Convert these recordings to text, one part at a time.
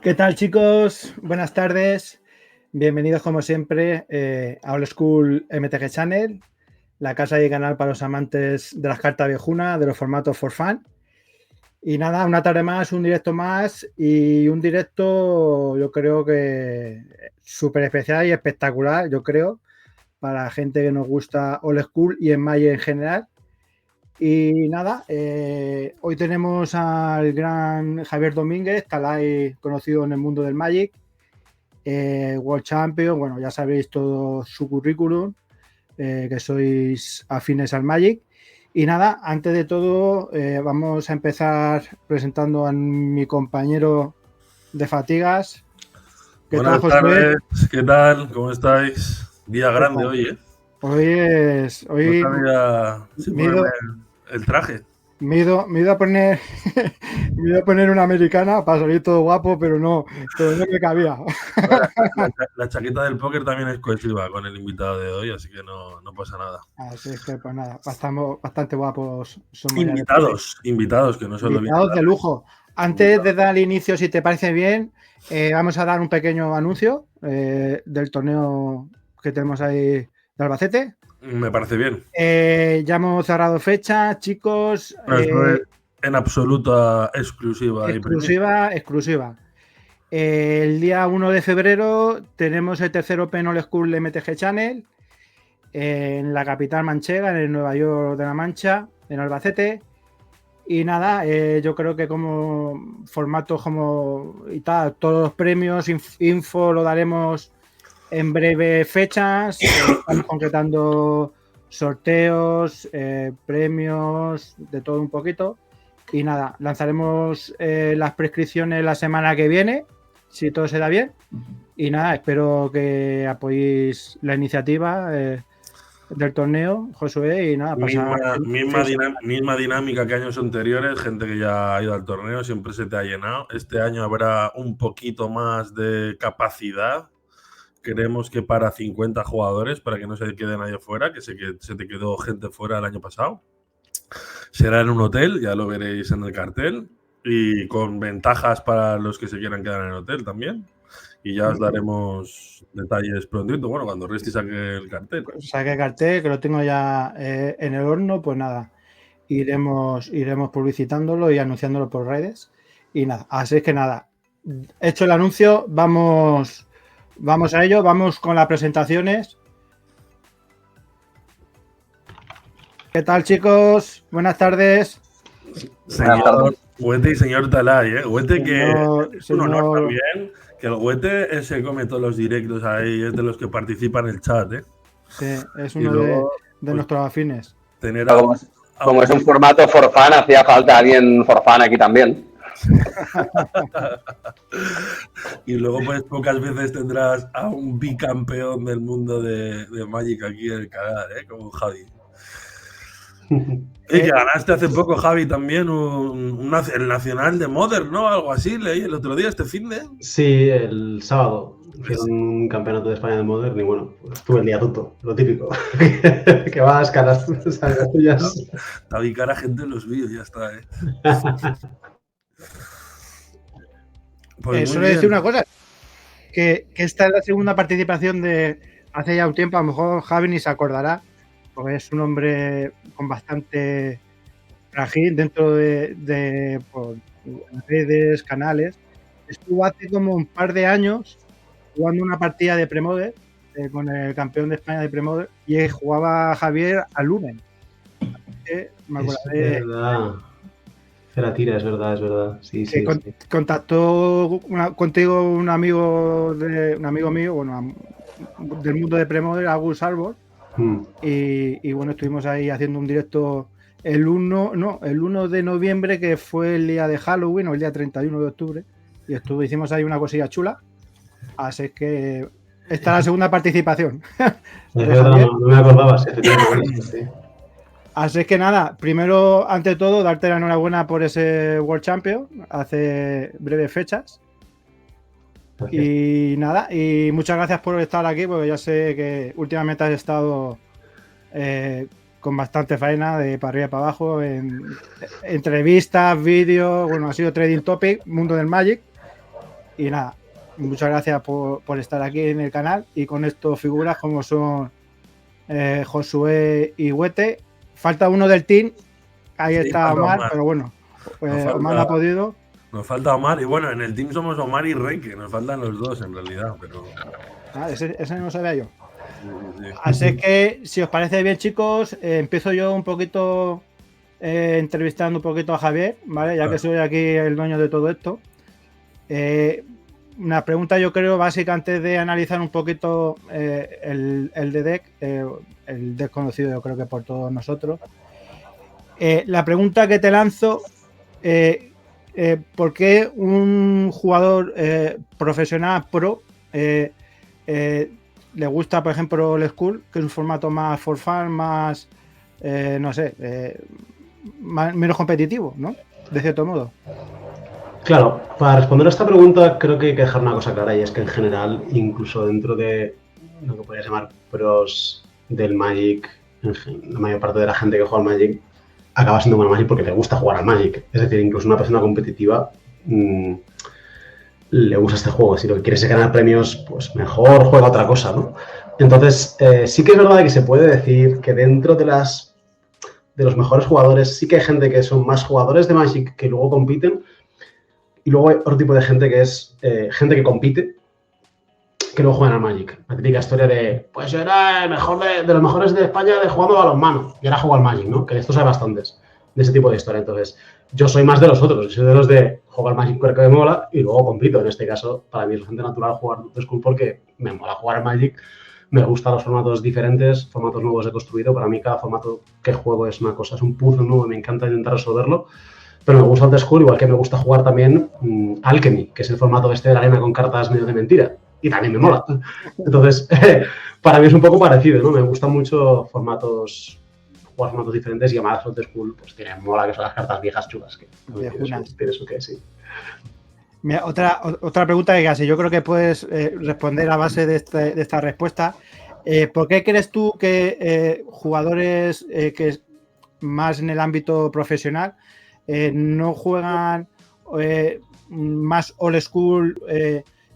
¿Qué tal, chicos? Buenas tardes. Bienvenidos, como siempre, a Old School MTG Channel, la casa y canal para los amantes de las cartas viejunas, de los formatos for fun. Y nada, una tarde más, un directo más y un directo, yo creo que súper especial y espectacular, yo creo, para la gente que nos gusta Old School y en Magic en general. Y nada, hoy tenemos al gran Javier Domínguez, Talay, conocido en el mundo del Magic, World Champion, bueno, ya sabéis todo su currículum, que sois afines al Magic. Y nada, antes de todo, vamos a empezar presentando a mi compañero de fatigas. ¿Qué tal, Buenas Josué? tardes, ¿qué tal? ¿Cómo estáis? Día grande hoy, ¿eh? Hoy No sabía si me he ponerme ido, el traje. me he ido a poner me he ido a poner una americana para salir todo guapo, pero no me cabía. La chaqueta del póker también es cohesiva con el invitado de hoy, así que no pasa nada. Así es que, pues nada, estamos bastante guapos somos ya. Invitados, que no solo vienen Invitados de lujo. Antes de dar inicio, si te parece bien, vamos a dar un pequeño anuncio del torneo que tenemos ahí de Albacete. Me parece bien. Ya hemos cerrado fecha, chicos. Esto es en absoluta exclusiva. Exclusiva. El día 1 de febrero tenemos el tercer Open Old School MTG Channel en la capital manchega, en el Nueva York de la Mancha, en Albacete. Y nada, yo creo que como formato como y tal, todos los premios, info lo daremos en breve fechas. Estamos concretando sorteos, premios, de todo un poquito. Y nada, lanzaremos las prescripciones la semana que viene, si todo se da bien. Y nada, espero que apoyéis la iniciativa del torneo, Josué, y nada, Misma dinámica que años anteriores, gente que ya ha ido al torneo, siempre se te ha llenado. Este año habrá un poquito más de capacidad. Queremos que para 50 jugadores, para que no se quede nadie fuera, que se te quedó gente fuera el año pasado. Será en un hotel, ya lo veréis en el cartel, y con ventajas para los que se quieran quedar en el hotel también. Y ya os daremos detalles prontito, bueno, cuando Resti saque el cartel. Saque el cartel, que lo tengo ya en el horno, pues nada, iremos publicitándolo y anunciándolo por redes. Y nada, así es que nada, hecho el anuncio, vamos a ello, vamos con las presentaciones. ¿Qué tal, chicos? Buenas tardes. Señor Huete y señor Talay, ¿eh? Huete, que es un honor señor... también, que el Huete se come todos los directos ahí, es de los que participa en el chat, ¿eh? Sí, es uno luego, de nuestros afines. Tener como es un formato for fun, hacía falta alguien for fun aquí también. Y luego, pues, pocas veces tendrás a un bicampeón del mundo de Magic aquí en el canal, ¿eh? Como Javi. Y que ganaste hace poco, Javi, también el Nacional de Modern, ¿no? Algo así, leí el otro día, este fin de... Sí, el sábado hicieron un campeonato de España de Modern y bueno, pues estuve el día tonto, lo típico. Que vas, caras tuyas. Tabicar a gente en los vídeos, ya está, ¿eh? Pues solo decir una cosa, que esta es la segunda participación de hace ya un tiempo, a lo mejor Javi ni se acordará, porque es un hombre con bastante frágil dentro de pues, redes, canales. Estuvo hace como un par de años jugando una partida de Premoder con el campeón de España de Premoder y jugaba Javier a Lumen. Me acordaré. Es verdad. Era tira, es verdad. Sí. Contactó contigo un amigo mío, bueno, del mundo de Premoder, Agus Arbor. Y bueno, estuvimos ahí haciendo un directo el 1 de noviembre, que fue el día de Halloween, o el día 31 de octubre, y hicimos ahí una cosilla chula. Así es que esta es la segunda participación. Es verdad, no me acordaba. Sí. Así es que nada, primero, ante todo, darte la enhorabuena por ese World Champion hace breves fechas. Gracias. Y nada, y muchas gracias por estar aquí, porque ya sé que últimamente has estado con bastante faena de para arriba y para abajo, en entrevistas, vídeos, bueno, ha sido Trading Topic, mundo del Magic. Y nada, muchas gracias por estar aquí en el canal y con estas figuras como son Josué y Huete. Falta uno del team, ahí Sí, está falta Omar, Omar. pero bueno, Falta- Omar no ha podido. Nos falta Omar, y bueno, en el team somos Omar y Rey, que nos faltan los dos en realidad, pero. Ese no sabía yo. Sí. Así que, si os parece bien, chicos, empiezo yo un poquito entrevistando un poquito a Javier, ¿vale? Ya que soy aquí el dueño de todo esto. Una pregunta, yo creo, básica antes de analizar un poquito el de deck, el deck conocido, yo creo que por todos nosotros. La pregunta que te lanzo, ¿por qué un jugador profesional pro le gusta, por ejemplo, el School, que es un formato más for fun, más, no sé, menos competitivo, ¿no? De cierto modo. Claro, para responder a esta pregunta creo que hay que dejar una cosa clara, y es que en general, incluso dentro de lo que podrías llamar pros del Magic, la mayor parte de la gente que juega al Magic acaba siendo buena Magic porque le gusta jugar al Magic. Es decir, incluso una persona competitiva le gusta este juego. Si lo que quieres es ganar premios, pues mejor juega otra cosa, ¿no? Entonces, sí que es verdad que se puede decir que dentro de los mejores jugadores sí que hay gente que son más jugadores de Magic que luego compiten, y luego hay otro tipo de gente que es gente que compite que luego juegan al Magic. La típica historia de, pues yo era el mejor de los mejores de España de jugando balonmano y ahora juego al Magic, ¿no? Que de estos hay bastantes, de ese tipo de historia. Entonces, yo soy más de los otros, soy de los de jugar al Magic porque me mola y luego compito. En este caso, para mí es bastante natural jugar Old School porque me mola jugar al Magic, me gustan los formatos diferentes, formatos nuevos he construido. Para mí cada formato que juego es una cosa, es un puzzle nuevo, me encanta intentar resolverlo. Pero me gusta Old School, igual que me gusta jugar también Alchemy, que es el formato este de la arena con cartas medio de mentira. Y también me mola. Entonces, para mí es un poco parecido, ¿no? Me gustan mucho jugar formatos diferentes, y además Old School pues tiene mola, que son las cartas viejas chulas. Que tiene su que sí. Mira, otra pregunta que casi yo creo que puedes responder a base de esta respuesta. ¿Por qué crees tú que jugadores que más en el ámbito profesional no juegan más old school?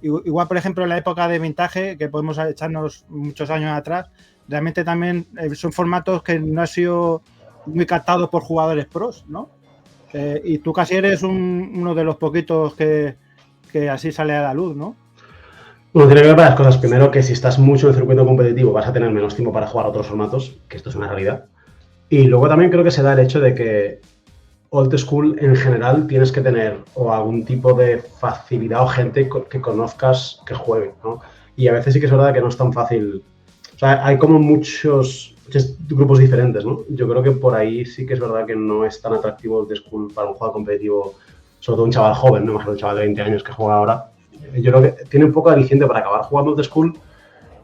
Igual, por ejemplo, en la época de vintage, que podemos echarnos muchos años atrás, realmente también son formatos que no han sido muy captados por jugadores pros, ¿no? Y tú casi eres uno de los poquitos que así sale a la luz, ¿no? Bueno, tiene que ver varias cosas. Primero, que si estás mucho en el circuito competitivo vas a tener menos tiempo para jugar a otros formatos, que esto es una realidad. Y luego también creo que se da el hecho de que Old School en general tienes que tener o algún tipo de facilidad o gente que conozcas que juegue, ¿no? Y a veces sí que es verdad que no es tan fácil. O sea, hay como muchos grupos diferentes, ¿no? Yo creo que por ahí sí que es verdad que no es tan atractivo Old School para un jugador competitivo, sobre todo un chaval joven, ¿no? Más que un chaval de 20 años que juega ahora. Yo creo que tiene un poco de aliciente para acabar jugando Old School,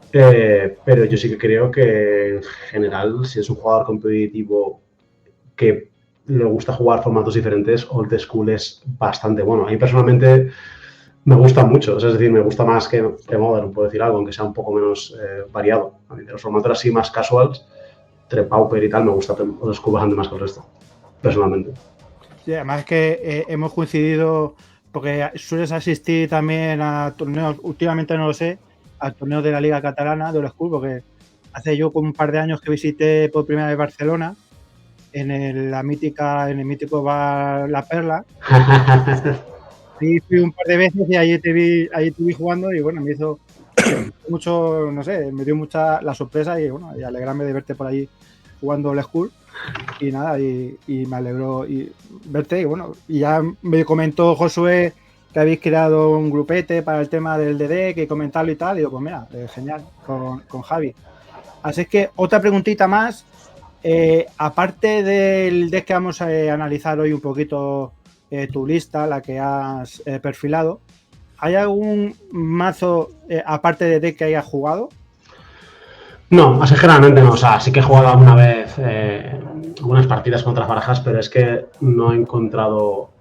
pero yo sí que creo que en general, si es un jugador competitivo que le gusta jugar formatos diferentes, Old School es bastante bueno. A mí personalmente me gusta mucho, es decir, me gusta más que Modern, puedo decir algo, aunque sea un poco menos variado. A mí de los formatos así más casuals, Pauper y tal, me gusta Old School bastante más que el resto, personalmente. Sí, además es que hemos coincidido, porque sueles asistir también a torneos, últimamente no lo sé, a torneos de la Liga Catalana de Old School, porque hace yo como un par de años que visité por primera vez Barcelona, en el mítico bar La Perla. Sí, fui un par de veces y ahí te vi jugando, y bueno, me hizo mucho, no sé, me dio mucha la sorpresa y bueno, y alegrarme de verte por ahí jugando Old School. Y nada, y me alegró verte, y bueno, y ya me comentó Josué que habéis creado un grupete para el tema del DD, que comentarlo y tal, y digo, pues mira, genial, con Javi. Así es que otra preguntita más, aparte del deck que vamos a analizar hoy un poquito, tu lista, la que has perfilado, ¿hay algún mazo aparte de deck que hayas jugado? No, así generalmente no. O sea, sí que he jugado alguna vez algunas partidas con otras barajas, pero es que no he encontrado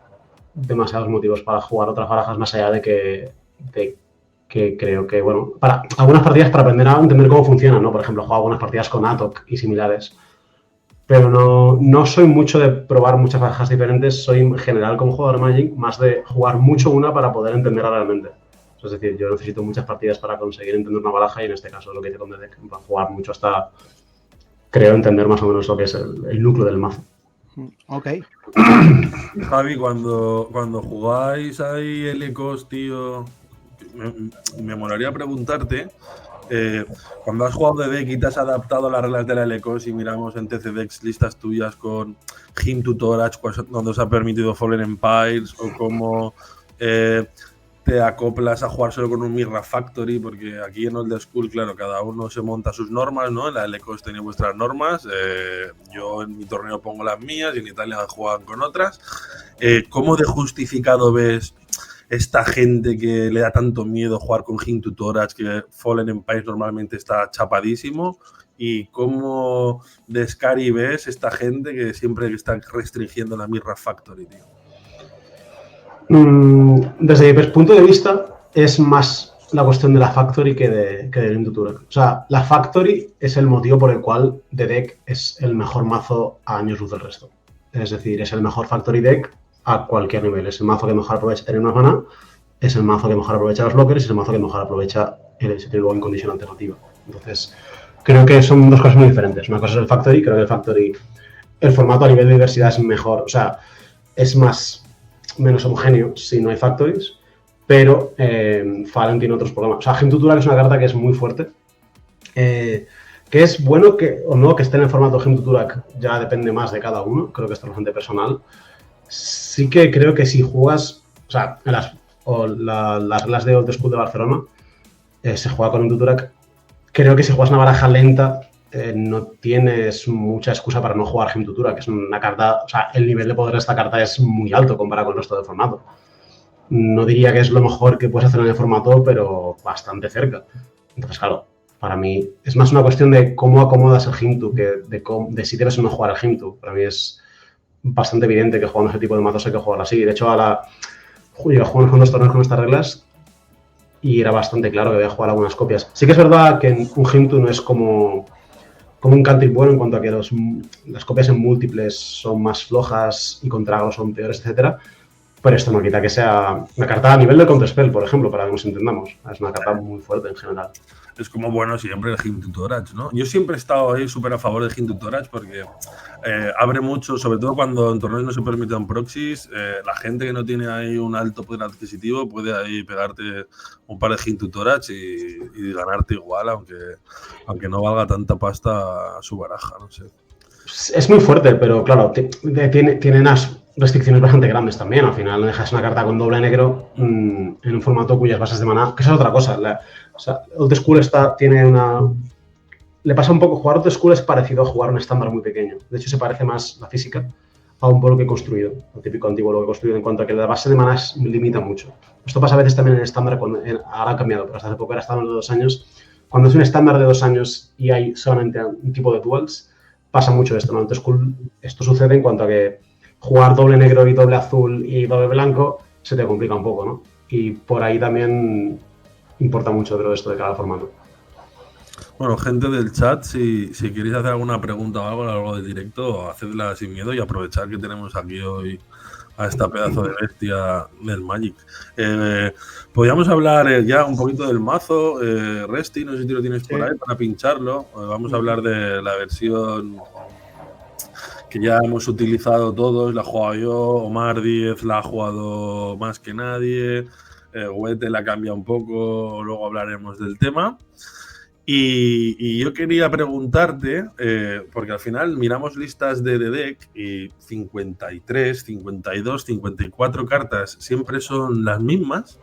demasiados motivos para jugar otras barajas más allá de que creo que, bueno, para algunas partidas para aprender a entender cómo funcionan, ¿no? Por ejemplo, he jugado algunas partidas con Atok y similares, pero no soy mucho de probar muchas barajas diferentes. Soy en general, como jugador de Magic, más de jugar mucho una para poder entenderla realmente. Es decir, yo necesito muchas partidas para conseguir entender una baraja y en este caso lo que hice con The Deck, para jugar mucho hasta, creo, entender más o menos lo que es el núcleo del mazo. Ok. Javi, cuando jugáis ahí el Ecos, tío, me molaría preguntarte, cuando has jugado de deck y te has adaptado a las reglas de la Ecos y miramos en TCDex listas tuyas con Hymn to Torax, donde os ha permitido Fallen Empires, o cómo te acoplas a jugar solo con un Mirror Factory, porque aquí en Old School, claro, cada uno se monta sus normas, ¿no? En la Ecos tenéis vuestras normas, yo en mi torneo pongo las mías y en Italia juegan con otras. ¿Cómo de justificado ves esta gente que le da tanto miedo jugar con Hymn to Torax, que Fallen Empires normalmente está chapadísimo? ¿Y cómo de Scary ves esta gente que siempre está restringiendo la Mirror Factory, tío? Desde mi punto de vista, es más la cuestión de la Factory que de Hymn to Torax. O sea, la Factory es el motivo por el cual The Deck es el mejor mazo a años luz del resto. Es decir, es el mejor Factory Deck a cualquier nivel. Es el mazo que mejor aprovecha tener una mana, es el mazo que mejor aprovecha los blockers y es el mazo que mejor aprovecha el luego en condición alternativa. Entonces, creo que son dos cosas muy diferentes. Una cosa es el Factory, creo que el Factory, el formato a nivel de diversidad es mejor, o sea, es menos homogéneo si no hay Factories, pero Fallen tiene otros problemas. O sea, Hymn to Torax es una carta que es muy fuerte, que es bueno o no que esté en el formato Hymn to Torax, ya depende más de cada uno, creo que esto es bastante personal. Sí que creo que si juegas, o sea, en las reglas de Old School de Barcelona, se juega con Hymn to Torax. Creo que si juegas una baraja lenta, no tienes mucha excusa para no jugar Hymn to Torax, que es una carta, o sea, el nivel de poder de esta carta es muy alto comparado con el resto del formato. No diría que es lo mejor que puedes hacer en el formato, pero bastante cerca. Entonces, claro, para mí es más una cuestión de cómo acomodas el Hymn to que de si debes o no jugar el Hymn to. Para mí es bastante evidente que jugando ese tipo de mazos hay que jugar así. De hecho, yo jugué con 2 torneos con estas reglas y era bastante claro que había que jugar algunas copias. Sí que es verdad que un Hymn to no es como un cantrip bueno en cuanto a que las copias en múltiples son más flojas y con tragos son peores, etcétera. Pero esto no quita que sea una carta a nivel de Counterspell, por ejemplo, para que nos entendamos. Es una carta muy fuerte en general. Es como bueno siempre el Hymn to Torax, ¿no? Yo siempre he estado ahí súper a favor del Hymn to Torax porque abre mucho, sobre todo cuando en torneos no se permiten proxies, la gente que no tiene ahí un alto poder adquisitivo puede ahí pegarte un par de Hymn to Torax y ganarte igual, aunque no valga tanta pasta su baraja, no sé. Es muy fuerte, pero claro, tiene unas restricciones bastante grandes también. Al final no dejas una carta con doble negro en un formato cuyas bases de maná, que esa es otra cosa. O sea, Old School le pasa un poco, jugar Old School es parecido a jugar un estándar muy pequeño. De hecho, se parece más la física a un bloque construido, el típico antiguo bloque construido, en cuanto a que la base de maná limita mucho. Esto pasa a veces también en el estándar, ahora ha cambiado, pero hasta hace poco era estándar de 2 años. Cuando es un estándar de 2 años y hay solamente un tipo de duels, pasa mucho esto, ¿no? Old School, esto sucede en cuanto a que jugar doble negro y doble azul y doble blanco se te complica un poco, ¿no? Y por ahí también importa mucho, creo, esto de cada formato. Bueno, gente del chat, si queréis hacer alguna pregunta o algo a lo largo del directo, hacedla sin miedo y aprovechar que tenemos aquí hoy a esta pedazo de bestia del Magic. Podríamos hablar ya un poquito del mazo. Resti, no sé si lo tienes por ahí para pincharlo. Vamos a hablar de la versión que ya hemos utilizado todos. La he jugado yo, Omar Díez la ha jugado más que nadie, Huete la cambia un poco, luego hablaremos del tema. Y yo quería preguntarte, porque al final miramos listas de The Deck y 53, 52, 54 cartas siempre son las mismas.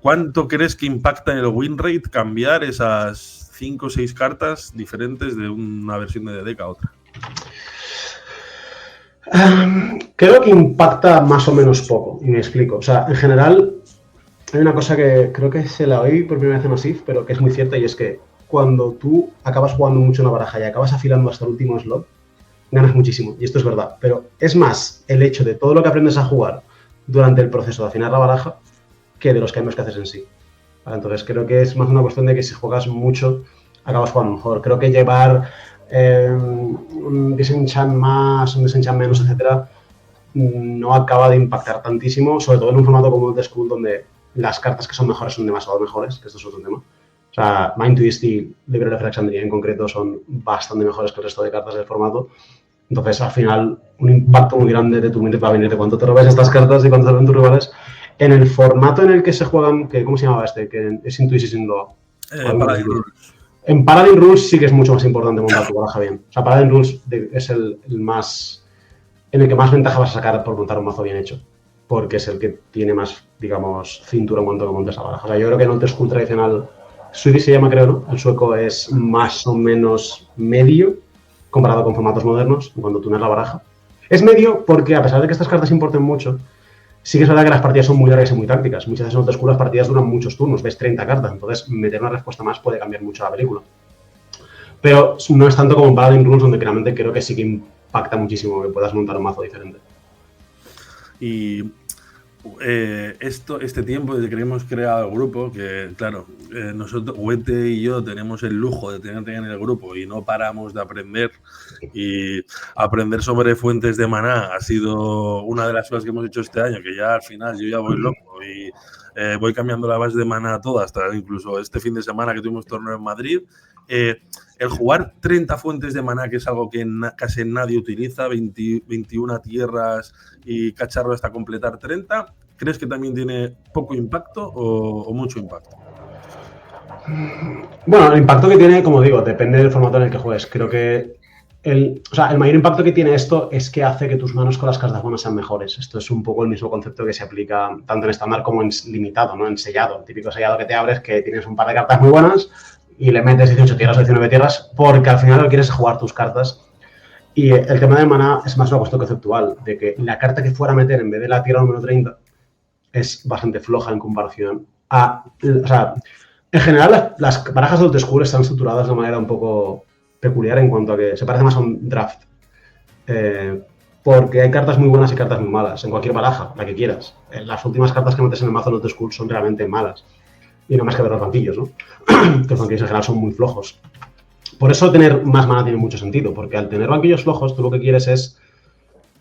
¿Cuánto crees que impacta en el win rate cambiar esas 5 o 6 cartas diferentes de una versión de The Deck a otra? Creo que impacta más o menos poco, y me explico. O sea, en general, hay una cosa que creo que se la oí por primera vez en Osif, pero que es muy cierta, y es que cuando tú acabas jugando mucho una baraja y acabas afilando hasta el último slot, ganas muchísimo, y esto es verdad. Pero es más el hecho de todo lo que aprendes a jugar durante el proceso de afinar la baraja que de los cambios que haces en sí. ¿Vale? Entonces creo que es más una cuestión de que si juegas mucho, acabas jugando mejor. Creo que llevar un disenchant más, un disenchant menos, etcétera, no acaba de impactar tantísimo, sobre todo en un formato como Old School, donde las cartas que son mejores son demasiado mejores, que esto es otro tema. O sea, Mind Twist y Library of Alexandria en concreto son bastante mejores que el resto de cartas del formato. Entonces, al final, un impacto muy grande de tu mente va a venir de cuánto te robes estas cartas y cuánto te ven tus rivales. En el formato en el que se juegan, que ¿cómo se llamaba este? Que es Intuition sin Law. Paladin Rules. En Paladin Rules sí que es mucho más importante montar tu baraja bien. O sea, Paladin Rules es el más... en el que más ventaja vas a sacar por montar un mazo bien hecho. Porque es el que tiene más, digamos, cintura en cuanto a que montes la baraja. O sea, yo creo que en el School tradicional, Swedish se llama, creo, ¿no? El sueco es más o menos medio comparado con formatos modernos cuando tuneas la baraja. Es medio porque, a pesar de que estas cartas importen mucho, sí que es verdad que las partidas son muy largas y muy tácticas. Muchas veces en Old School las partidas duran muchos turnos, ves 30 cartas, entonces meter una respuesta más puede cambiar mucho la película. Pero no es tanto como en Paladin Rules, donde claramente creo que sí que impacta muchísimo que puedas montar un mazo diferente. Y este tiempo desde que hemos creado el grupo, que claro, nosotros, Huete y yo, tenemos el lujo de tener en el grupo y no paramos de aprender, y aprender sobre fuentes de maná ha sido una de las cosas que hemos hecho este año, que ya al final yo ya voy loco y voy cambiando la base de maná toda, hasta incluso este fin de semana que tuvimos torneo en Madrid. El jugar 30 fuentes de maná, que es algo que casi nadie utiliza, 21 tierras y cacharro hasta completar 30, ¿crees que también tiene poco impacto o mucho impacto? Bueno, el impacto que tiene, como digo, depende del formato en el que juegues. Creo que el mayor impacto que tiene esto es que hace que tus manos con las cartas buenas sean mejores. Esto es un poco el mismo concepto que se aplica tanto en estándar como en limitado, ¿no? En sellado. El típico sellado que te abres, que tienes un par de cartas muy buenas y le metes 18 tierras o 19 tierras porque al final lo que quieres es jugar tus cartas. Y el tema del maná es más una cuestión conceptual, de que la carta que fuera a meter en vez de la tierra número 30 es bastante floja en comparación a... O sea, en general las barajas de Old School están estructuradas de manera un poco peculiar en cuanto a que se parece más a un draft. Porque hay cartas muy buenas y cartas muy malas en cualquier baraja, la que quieras. Las últimas cartas que metes en el mazo de Old School son realmente malas. Y no más que ver los banquillos, ¿no? Que los banquillos en general son muy flojos. Por eso tener más mana tiene mucho sentido, porque al tener banquillos flojos, tú lo que quieres es,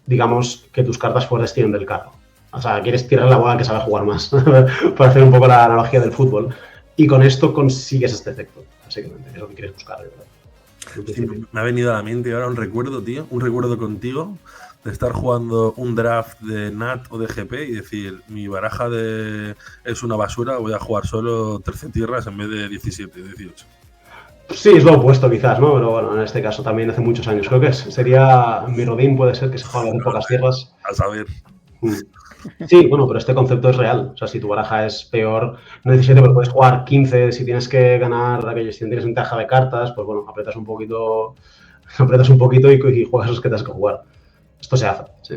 digamos, que tus cartas fuertes tiren del carro. O sea, quieres tirar la bola que sabe jugar más, para hacer un poco la analogía del fútbol. Y con esto consigues este efecto, básicamente, es lo que quieres buscar, ¿verdad? Sí, me ha venido a la mente ahora un recuerdo, tío, un recuerdo contigo de estar jugando un draft de NAT o de GP y decir, mi baraja es una basura, voy a jugar solo 13 tierras en vez de 17, 18. Sí, es lo opuesto quizás, ¿no? Pero bueno, en este caso también hace muchos años. Creo que sería Mirrodin, puede ser, que se juega en pocas tierras. A saber. Sí, bueno, pero este concepto es real. O sea, si tu baraja es peor, no 17, pero puedes jugar 15. Si tienes que ganar aquellos, si tienes ventaja de cartas, pues bueno, apretas un poquito y juegas los que tienes que jugar. Esto se hace, sí.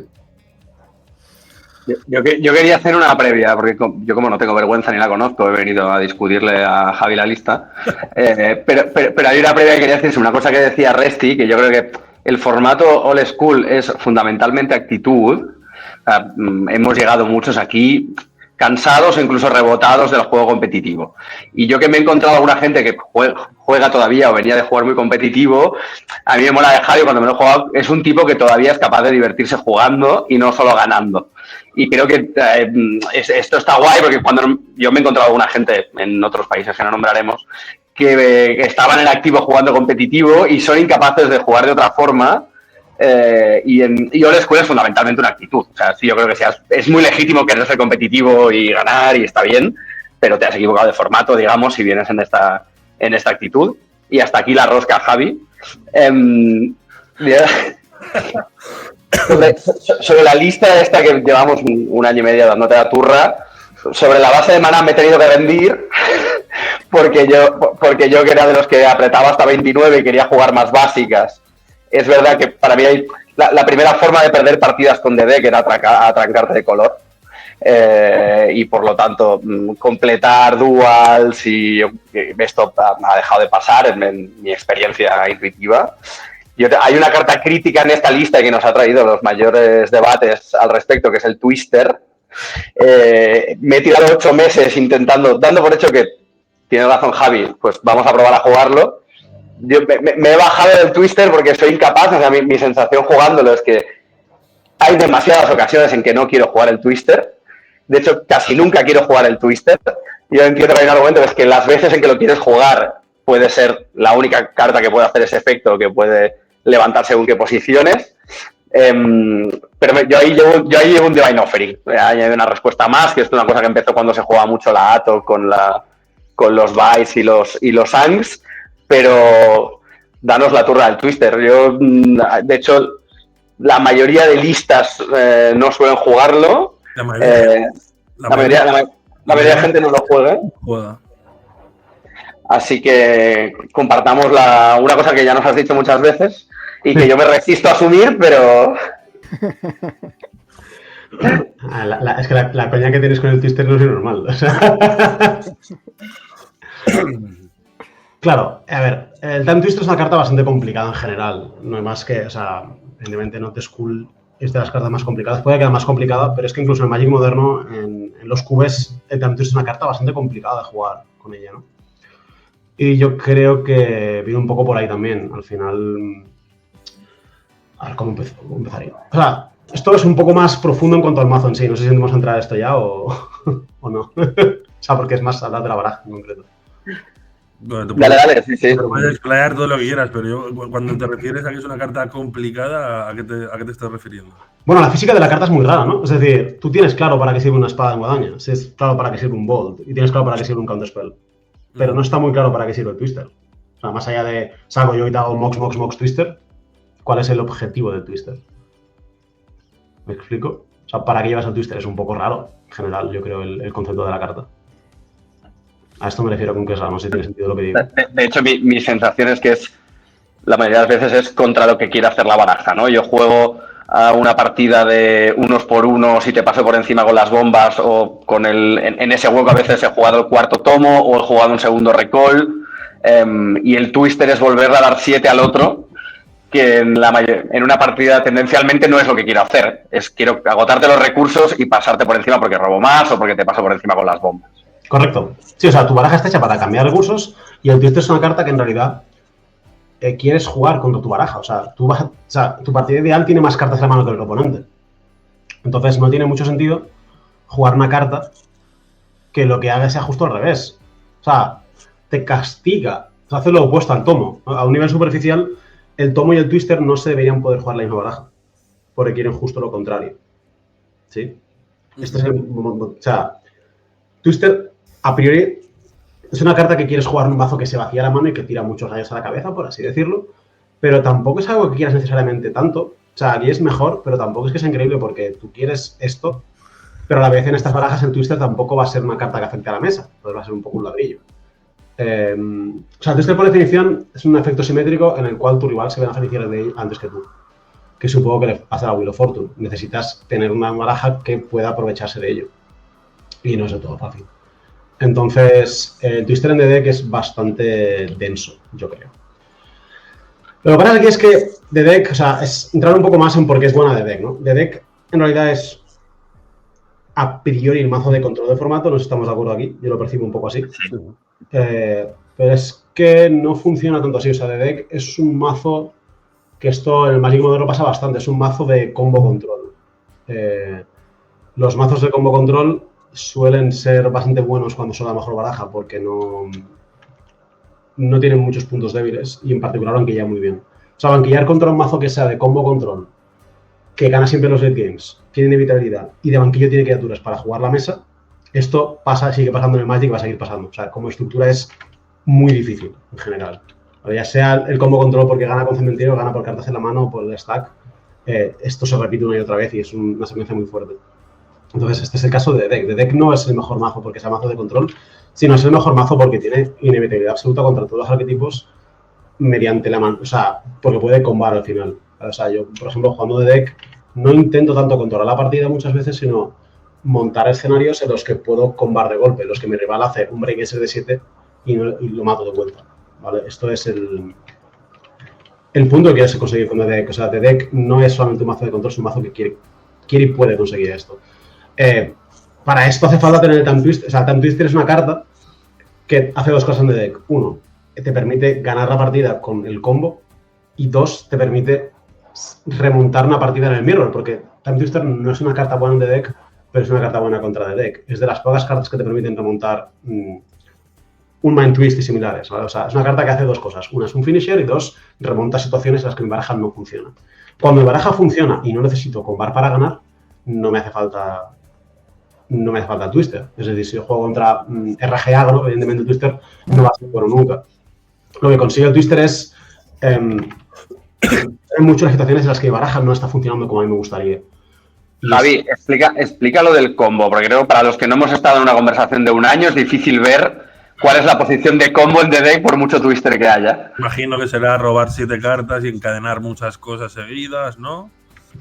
Yo quería hacer una previa, porque yo como no tengo vergüenza ni la conozco, he venido a discutirle a Javi la lista, pero hay una previa que quería decirse, una cosa que decía Resti, que yo creo que el formato Old School es fundamentalmente actitud. Hemos llegado muchos aquí cansados o incluso rebotados del juego competitivo. Y yo que me he encontrado alguna gente que juega todavía o venía de jugar muy competitivo, a mí me mola de Javi cuando me lo he jugado, es un tipo que todavía es capaz de divertirse jugando y no solo ganando. Y creo que esto está guay porque cuando yo me he encontrado alguna gente en otros países que no nombraremos que estaban en activo jugando competitivo y son incapaces de jugar de otra forma. Y Old School es fundamentalmente una actitud. O sea, sí, yo creo que es muy legítimo querer ser competitivo y ganar y está bien, pero te has equivocado de formato, digamos, si vienes en esta actitud. Y hasta aquí la rosca, Javi. Sobre la lista esta que llevamos un año y medio dándote la turra, sobre la base de maná me he tenido que rendir porque yo que era de los que apretaba hasta 29 y quería jugar más básicas. Es verdad que para mí la primera forma de perder partidas con DD que era atrancarte de color. Y por lo tanto completar duals y esto ha dejado de pasar en mi experiencia intuitiva. Hay una carta crítica en esta lista que nos ha traído los mayores debates al respecto, que es el Twister. Me he tirado 8 meses intentando, dando por hecho que tiene razón Javi, pues vamos a probar a jugarlo. Yo me he bajado del Twister porque soy incapaz, o sea, mi sensación jugándolo es que hay demasiadas ocasiones en que no quiero jugar el Twister De hecho, casi nunca quiero jugar el Twister. Yo entiendo que hay un argumento, es que las veces en que lo quieres jugar puede ser la única carta que puede hacer ese efecto, que puede levantar según qué posiciones. Pero yo ahí llevo un Divine Offering. Hay una respuesta más, que es una cosa que empezó cuando se jugaba mucho la Ato con los Vice y los Angs, pero danos la turra del Twister. Yo, de hecho, la mayoría de listas no suelen jugarlo. La mayoría de gente no lo juega. Así que compartamos una cosa que ya nos has dicho muchas veces y que yo me resisto a asumir, pero... Es que la coña que tienes con el Twister no es normal. O sea... Claro, a ver, el Time Twister es una carta bastante complicada en general. No hay más que, o sea, evidentemente Not School es de las cartas más complicadas. Puede quedar más complicada, pero es que incluso en el Magic moderno, en los cubes, el Time Twister es una carta bastante complicada de jugar con ella, ¿no? Y yo creo que viene un poco por ahí también. Al final... A ver, ¿cómo empezaría? O sea, esto es un poco más profundo en cuanto al mazo en sí. No sé si hemos entrado a esto ya o no. O sea, porque es más hablar de la baraja en concreto. Bueno, dale, sí. Puedes explayar todo lo que quieras, pero yo, cuando te refieres a que es una carta complicada, ¿a qué te estás refiriendo? Bueno, la física de la carta es muy rara, ¿no? Es decir, tú tienes claro para qué sirve una espada en guadaña, tienes claro para qué sirve un bolt y tienes claro para qué sirve un counterspell. Pero no está muy claro para qué sirve el Twister. O sea, más allá de saco yo y te hago mox Twister, ¿cuál es el objetivo del Twister? ¿Me explico? O sea, ¿para qué llevas el Twister? Es un poco raro, en general, yo creo, el concepto de la carta. A esto me refiero con que es raro, no sé si tiene sentido lo que digo. De hecho, mi sensación es que la mayoría de las veces es contra lo que quiere hacer la baraja, ¿no? Yo juego a una partida de unos por unos y te paso por encima con las bombas o con en ese hueco a veces he jugado el cuarto tomo o he jugado un segundo recall y el Twister es volverle a dar 7 al otro, que en una partida tendencialmente no es lo que quiero hacer. Quiero agotarte los recursos y pasarte por encima porque robo más o porque te paso por encima con las bombas. Correcto. Sí, o sea, tu baraja está hecha para cambiar recursos y el Twister es una carta que en realidad quieres jugar contra tu baraja. O sea, tu partida ideal tiene más cartas en la mano que el oponente. Entonces no tiene mucho sentido jugar una carta que lo que haga sea justo al revés. O sea, te castiga. O sea, hace lo opuesto al tomo. A un nivel superficial, el tomo y el Twister no se deberían poder jugar la misma baraja. Porque quieren justo lo contrario. ¿Sí? Este es o sea, Twister, a priori, es una carta que quieres jugar en un mazo que se vacía la mano y que tira muchos rayos a la cabeza, por así decirlo. Pero tampoco es algo que quieras necesariamente tanto. O sea, aquí es mejor, pero tampoco es que sea increíble porque tú quieres esto, pero a la vez en estas barajas el Twister tampoco va a ser una carta que afecte a la mesa. Entonces va a ser un poco un ladrillo. O sea, el Twister por definición es un efecto simétrico en el cual tu rival se va a beneficiar de él antes que tú. Que supongo que le pasa a la Wheel of Fortune. Necesitas tener una baraja que pueda aprovecharse de ello. Y no es de todo fácil. Entonces, el Twister en The Deck es bastante denso, yo creo. Lo que pasa aquí es que The Deck, o sea, es entrar un poco más en por qué es buena The Deck, ¿no? The Deck en realidad es a priori el mazo de control de formato, no estamos de acuerdo aquí, yo lo percibo un poco así. Pero es que no funciona tanto así, o sea, The Deck es un mazo que esto en el Magic moderno pasa bastante, es un mazo de combo control. Los mazos de combo control suelen ser bastante buenos cuando son la mejor baraja porque no tienen muchos puntos débiles y en particular banquillar muy bien. O sea, banquillar contra un mazo que sea de combo control, que gana siempre los late games, tiene inevitabilidad y de banquillo tiene criaturas para jugar la mesa, esto sigue pasando en el Magic y va a seguir pasando. O sea, como estructura es muy difícil en general. Ya sea el combo control porque gana con cementerio, gana por cartas en la mano o por el stack, esto se repite una y otra vez y es una secuencia muy fuerte. Entonces, este es el caso de The Deck. The Deck no es el mejor mazo porque sea mazo de control, sino es el mejor mazo porque tiene inevitabilidad absoluta contra todos los arquetipos mediante la mano. O sea, porque puede combar al final. O sea, yo, por ejemplo, jugando The Deck, no intento tanto controlar la partida muchas veces, sino montar escenarios en los que puedo combar de golpe, en los que mi rival hace un break ese de 7 y lo mato de vuelta. ¿Vale? Esto es el punto que quieres conseguir con The Deck. O sea, The Deck no es solamente un mazo de control, es un mazo que quiere y puede conseguir esto. Para esto hace falta tener el Time Twister. O sea, el Time Twister es una carta que hace dos cosas en The Deck. Uno, te permite ganar la partida con el combo. Y dos, te permite remontar una partida en el mirror. Porque Time Twister no es una carta buena en The Deck pero es una carta buena contra the deck. Es de las pocas cartas que te permiten remontar un Mind Twist y similares, ¿vale? O sea, es una carta que hace dos cosas. Una es un finisher y dos, remonta situaciones en las que mi baraja no funciona. Cuando mi baraja funciona y no necesito combar para ganar, no me hace falta el Twister. Es decir, si yo juego contra RG agro, evidentemente el Twister no va a ser bueno nunca. Lo que consigue el Twister es hay muchas situaciones en las que mi baraja no está funcionando como a mí me gustaría. Javi, explica lo del combo, porque creo que para los que no hemos estado en una conversación de un año es difícil ver cuál es la posición de combo en the deck por mucho Twister que haya. Imagino que será robar 7 cartas y encadenar muchas cosas seguidas, ¿no?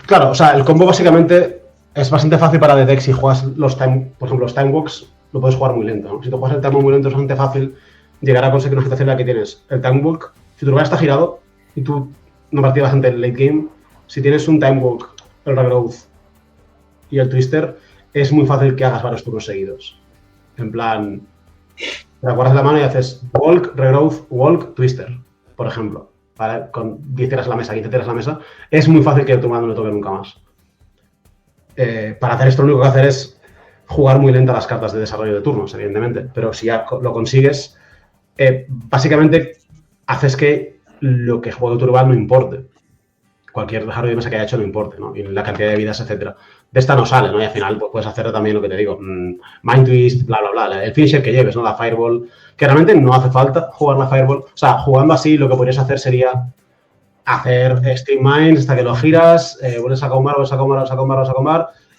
Claro, o sea, el combo básicamente es bastante fácil para the deck si juegas por ejemplo, los time walks, lo puedes jugar muy lento, ¿no? Si tú juegas el time walk muy lento es bastante fácil llegar a conseguir una situación en la que tienes el time walk, si tu lugar está girado y tú una partida bastante late game, si tienes un time walk, el regrowth y el twister, es muy fácil que hagas varios turnos seguidos. En plan, te acuerdas la mano y haces walk, regrowth, walk, twister, por ejemplo. ¿Vale? Con 10 tiras a la mesa, 15 tiras a la mesa, es muy fácil que tu mano no le toque nunca más. Para hacer esto lo único que hacer es jugar muy lenta las cartas de desarrollo de turnos, evidentemente, pero si ya lo consigues, básicamente haces que lo que juegue tu rival no importe. Cualquier desarrollo de mesa que haya hecho no importe, ¿no? Y la cantidad de vidas, etcétera. De esta no sale, ¿no? Y al final pues, puedes hacer también lo que te digo, Mind Twist, bla, bla, bla, el finisher que lleves, ¿no? La Fireball, que realmente no hace falta jugar la Fireball. O sea, jugando así lo que podrías hacer sería hacer Stream Mines hasta que lo giras, vuelves a combar,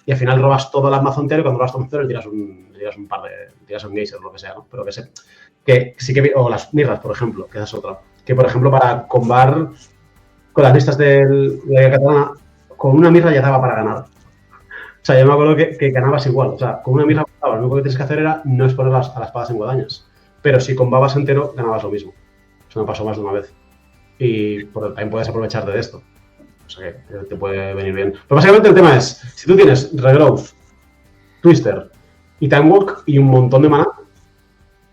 y al final robas todo el mazo entero y cuando robas todo el mazo entero tiras un Geyser o lo que sea, ¿no? Pero que sí que... O las mirras, por ejemplo, que esa es otra. Que, por ejemplo, para combar con las listas de la catalana, con una mirra ya daba para ganar. O sea, yo me acuerdo que ganabas igual. O sea, con una mirra lo único que tienes que hacer era no exponer a las espadas en guadañas. Pero si combabas entero, ganabas lo mismo. Eso me pasó más de una vez. Y también puedes aprovecharte de esto. O sea, que te puede venir bien. Pero básicamente el tema es, si tú tienes Regrowth, Twister y Time Walk y un montón de mana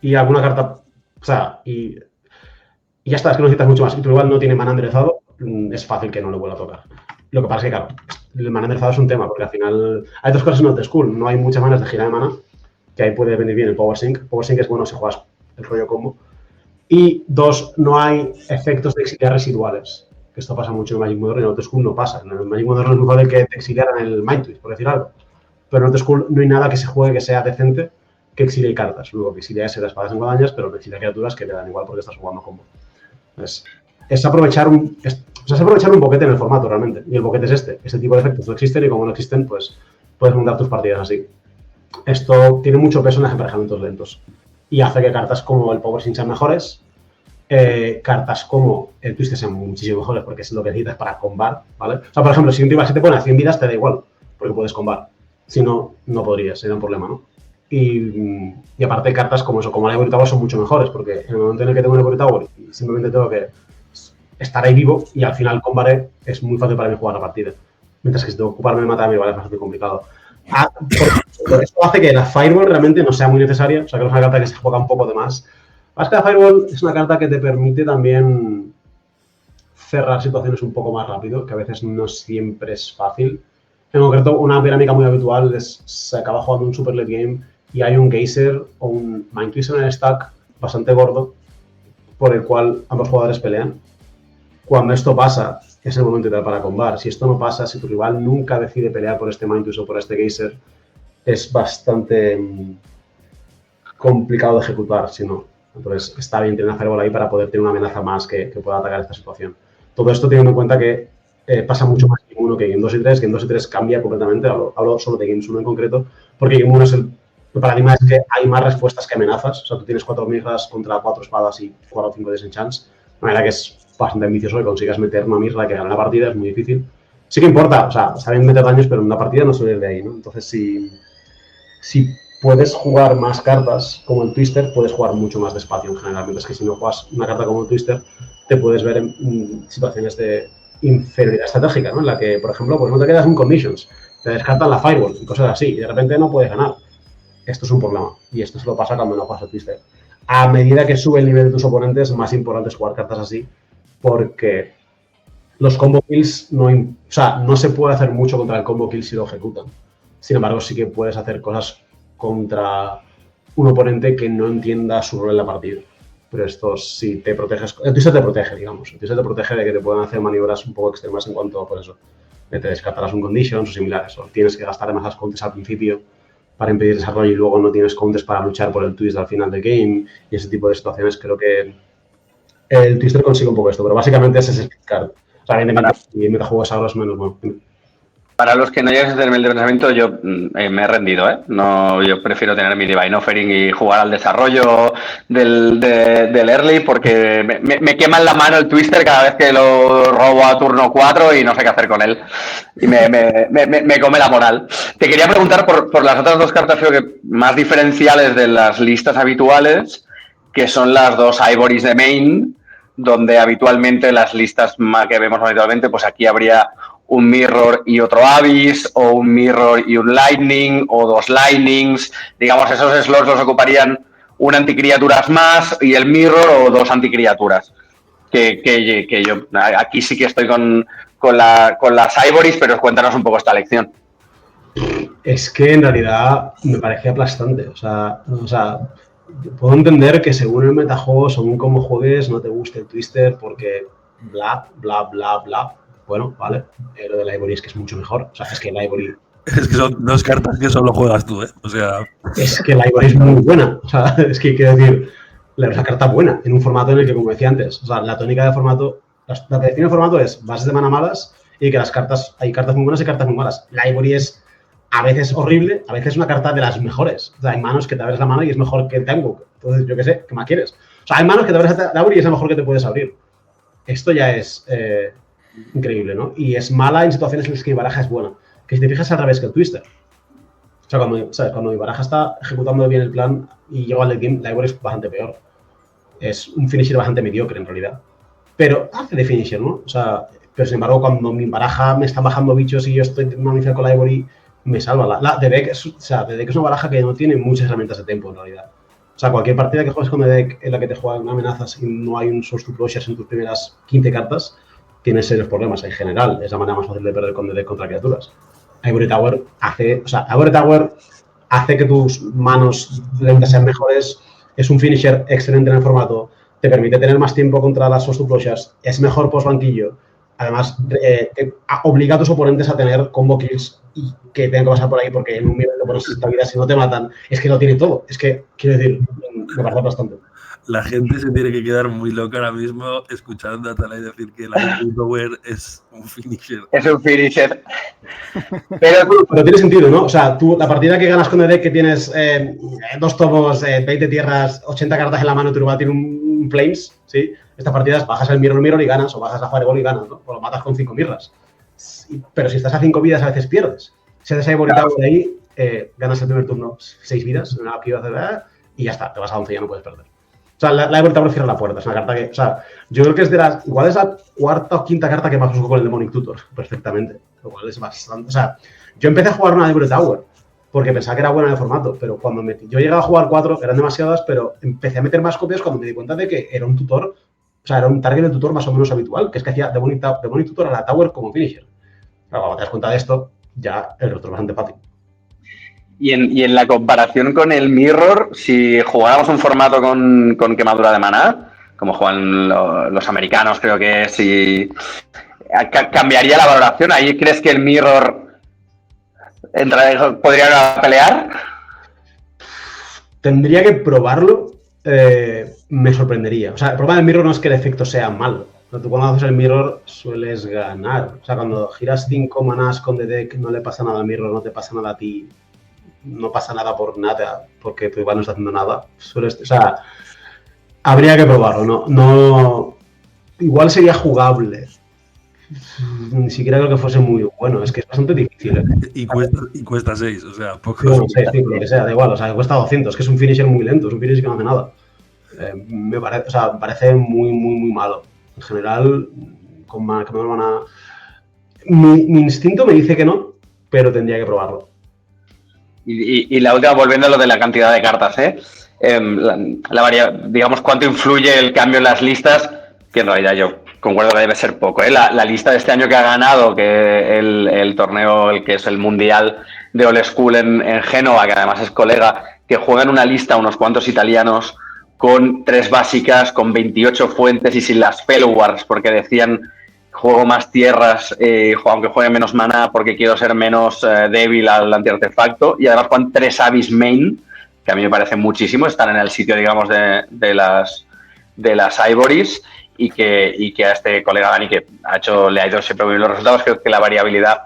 y alguna carta, o sea, y ya está, es que no necesitas mucho más. Y tu rival no tiene mana enderezado, es fácil que no le vuelva a tocar. Lo que pasa es que, claro, el mana enderezado es un tema, porque al final hay dos cosas en Old School. No hay muchas maneras de girar de mana, que ahí puede venir bien el Power Sync. Power Sync es bueno si juegas el rollo combo. Y dos, no hay efectos de exiliar residuales. Que esto pasa mucho en Magic Modern y en Old School no pasa. En el Magic Modern es muy fácil que te exiliaran el Mind Twist, por decir algo. Pero en Old School no hay nada que se juegue que sea decente que exilie cartas. Luego que exilia es las espadas en guadañas, pero que exilia criaturas que te dan igual porque estás jugando combo. Entonces, es aprovechar un boquete en el formato realmente. Y el boquete es este. Este tipo de efectos no existen y como no existen, pues puedes montar tus partidas así. Esto tiene mucho peso en los emparejamientos lentos. Y hace que cartas como el Power Sync sean mejores, cartas como el Twister sean muchísimo mejores porque es lo que necesitas para combar, ¿vale? O sea, por ejemplo, si un rival se te pone a 100 vidas, te da igual, porque puedes combar. Si no, no podrías, sería un problema, ¿no? Y aparte cartas como eso, como la Ivory Tower son mucho mejores, porque en el momento en el que tengo una Ivory Tower y simplemente tengo que estar ahí vivo y al final combaré, es muy fácil para mí jugar la partida. Mientras que si tengo que ocuparme de matar a mi rival es bastante complicado. Por eso hace que la Fireball realmente no sea muy necesaria, o sea que es una carta que se juega un poco de más. Más que la Fireball es una carta que te permite también cerrar situaciones un poco más rápido, que a veces no siempre es fácil. En concreto, una dinámica muy habitual es se acaba jugando un super late game y hay un Geyser o un Mind Twister en el stack bastante gordo por el cual ambos jugadores pelean. Cuando esto pasa, es el momento ideal para combar. Si esto no pasa, si tu rival nunca decide pelear por este Mind Twister o por este Geyser, es bastante complicado de ejecutar, si no. Entonces, está bien tener una Fireball ahí para poder tener una amenaza más que pueda atacar esta situación. Todo esto teniendo en cuenta que pasa mucho más en Game 1 que en Game 2 y 3, que en 2 y 3 cambia completamente, hablo solo de Games 1 en concreto, porque Game 1 es el paradigma es que hay más respuestas que amenazas, o sea, tú tienes 4 mirras contra 4 espadas y 4 o 5 disenchants, de manera que es bastante ambicioso que consigas meter una mirra que gane la partida, es muy difícil. Sí que importa, o sea, saben meter daños, pero en una partida no suele ir de ahí, ¿no? Entonces, si puedes jugar más cartas como el Twister, puedes jugar mucho más despacio en general, mientras que si no juegas una carta como el Twister, te puedes ver en situaciones de inferioridad estratégica, ¿no? En la que, por ejemplo, pues no te quedas en conditions, te descartan la Fireball y cosas así, y de repente no puedes ganar. Esto es un problema, y esto se lo pasa cuando no juegas el Twister. A medida que sube el nivel de tus oponentes, más importante es jugar cartas así, porque los combo kills no se puede hacer mucho contra el combo kill si lo ejecutan. Sin embargo, sí que puedes hacer cosas contra un oponente que no entienda su rol en la partida. Pero esto sí te proteges. El Twister te protege, digamos. El Twister te protege de que te puedan hacer maniobras un poco extremas en cuanto a, por eso, de te descartarás un conditions o similares. O tienes que gastar demasiadas counters al principio para impedir desarrollo y luego no tienes counters para luchar por el twist al final del game. Y ese tipo de situaciones creo que el Twister consigue un poco esto. Pero básicamente es ese speed card. O sea, evidentemente, si el metajuego es ahora es menos bueno. Para los que no llegues a tener el pensamiento, yo me he rendido, ¿eh? No, yo prefiero tener mi Divine Offering y jugar al desarrollo del early porque me quema en la mano el Twister cada vez que lo robo a turno 4 y no sé qué hacer con él. Y me come la moral. Te quería preguntar por las otras dos cartas, creo que más diferenciales de las listas habituales, que son las dos Ivories de main, donde habitualmente las listas que vemos habitualmente, pues aquí habría un Mirror y otro Abyss, o un Mirror y un Lightning, o dos Lightnings. Digamos, esos slots los ocuparían un anticriaturas más y el Mirror o dos anticriaturas. Que yo aquí sí que estoy con las Ivories, pero cuéntanos un poco esta lección. Es que en realidad me parece aplastante. O sea, puedo entender que según el metajuego, según cómo juegues, no te guste el Twister porque bla, bla, bla, bla. Bueno, vale, lo del Ivory es que es mucho mejor. O sea, es que el Ivory... Es que son dos cartas que solo juegas tú, ¿eh? O sea... Es que la Ivory es muy buena. O sea, es que quiero decir, la carta buena en un formato en el que, como decía antes, o sea, la tónica de formato... La que define el formato es bases de mana malas y que las cartas... Hay cartas muy buenas y cartas muy malas. La Ivory es a veces horrible, a veces una carta de las mejores. O sea, hay manos que te abres la mano y es mejor que el Timebook. Entonces, yo qué sé, ¿qué más quieres? O sea, hay manos que te abres la Ivory y es lo mejor que te puedes abrir. Esto ya es... increíble, ¿no? Y es mala en situaciones en las que mi baraja es buena. Que si te fijas al revés que el Twister. O sea, cuando mi baraja está ejecutando bien el plan y llego al late game, la Ivory es bastante peor. Es un finisher bastante mediocre, en realidad. Pero hace de finisher, ¿no? O sea, pero sin embargo, cuando mi baraja me están bajando bichos y yo estoy intentando iniciar con la Ivory, me salva. The Deck es una baraja que no tiene muchas herramientas de tempo, en realidad. O sea, cualquier partida que juegues con The Deck en la que te juegan amenazas y no hay un Source to Closures en tus primeras 15 cartas, tienes serios problemas en general. Es la manera más fácil de perder con DD contra criaturas. Ivory Tower hace que tus manos lentas sean mejores. Es un finisher excelente en el formato. Te permite tener más tiempo contra las Source to Closures. Es mejor post banquillo. Además, obliga a tus oponentes a tener combo kills y que tengan que pasar por ahí porque en un nivel de pones esta vida, si no te matan, es que lo tiene todo. Es que, quiero decir, me parece bastante. La gente se tiene que quedar muy loca ahora mismo escuchando a Atalay decir que la Tower es un finisher. Es un finisher. Pero tiene sentido, ¿no? O sea, tú, la partida que ganas con el deck que tienes 2 tomos, 20 tierras, 80 cartas en la mano, tu rival tiene un Plains, ¿sí? Estas partidas bajas el mirror y ganas, o bajas la Fireball y ganas, ¿no? O lo matas con 5 mirras. Sí, pero si estás a 5 vidas, a veces pierdes. Si haces ahí bonita de ahí, ganas el primer turno 6 vidas, y ya está, te vas a 11 y ya no puedes perder. O sea, la Ivory Tower cierra la puerta. Es una carta que, o sea, yo creo que es de las... Igual es la cuarta o quinta carta que más uso con el Demonic Tutor, perfectamente. Lo cual es bastante... O sea, yo empecé a jugar una Ivory Tower porque pensaba que era buena en el formato, pero cuando yo llegaba a jugar 4, eran demasiadas, pero empecé a meter más copias cuando me di cuenta de que era un tutor, o sea, era un target de tutor más o menos habitual, que es que hacía Demonic Tutor a la Tower como finisher. Pero cuando te das cuenta de esto, ya el otro es bastante fácil. Y en la comparación con el Mirror, si jugáramos un formato con quemadura de maná, como juegan los americanos, creo que es, y cambiaría la valoración. ¿Ahí crees que el Mirror podría pelear? Tendría que probarlo. Me sorprendería. O sea, el problema del Mirror no es que el efecto sea malo. Tú cuando haces el Mirror sueles ganar. O sea, cuando giras 5 manás con The Deck no le pasa nada al Mirror, no te pasa nada a ti. No pasa nada por nada, porque tu rival no está haciendo nada. O sea, habría que probarlo, ¿no? Igual sería jugable. Ni siquiera creo que fuese muy bueno. Es que es bastante difícil, ¿eh? Y cuesta 6, o sea, poco. No sé, sí, lo que sea, da igual. O sea, cuesta 200. Es que es un finisher muy lento, es un finisher que no hace nada. Me parece muy, muy, muy malo. En general, con más que me van a... Mi instinto me dice que no, pero tendría que probarlo. Y la última, volviendo a lo de la cantidad de cartas, digamos, ¿cuánto influye el cambio en las listas? Que en realidad yo concuerdo que debe ser poco, ¿eh? La lista de este año que ha ganado, que el torneo, el que es el mundial, de Old School en Génova, que además es colega, que juegan una lista unos cuantos italianos con 3 básicas, con 28 fuentes y sin las Fellowars, porque decían juego más tierras, aunque juegue menos mana, porque quiero ser menos débil al anti-artefacto, y además juegan 3 Abyss main, que a mí me parece muchísimo, están en el sitio, digamos, de las Ivories, y que a este colega Dani, que le ha ido siempre muy bien los resultados, creo que la variabilidad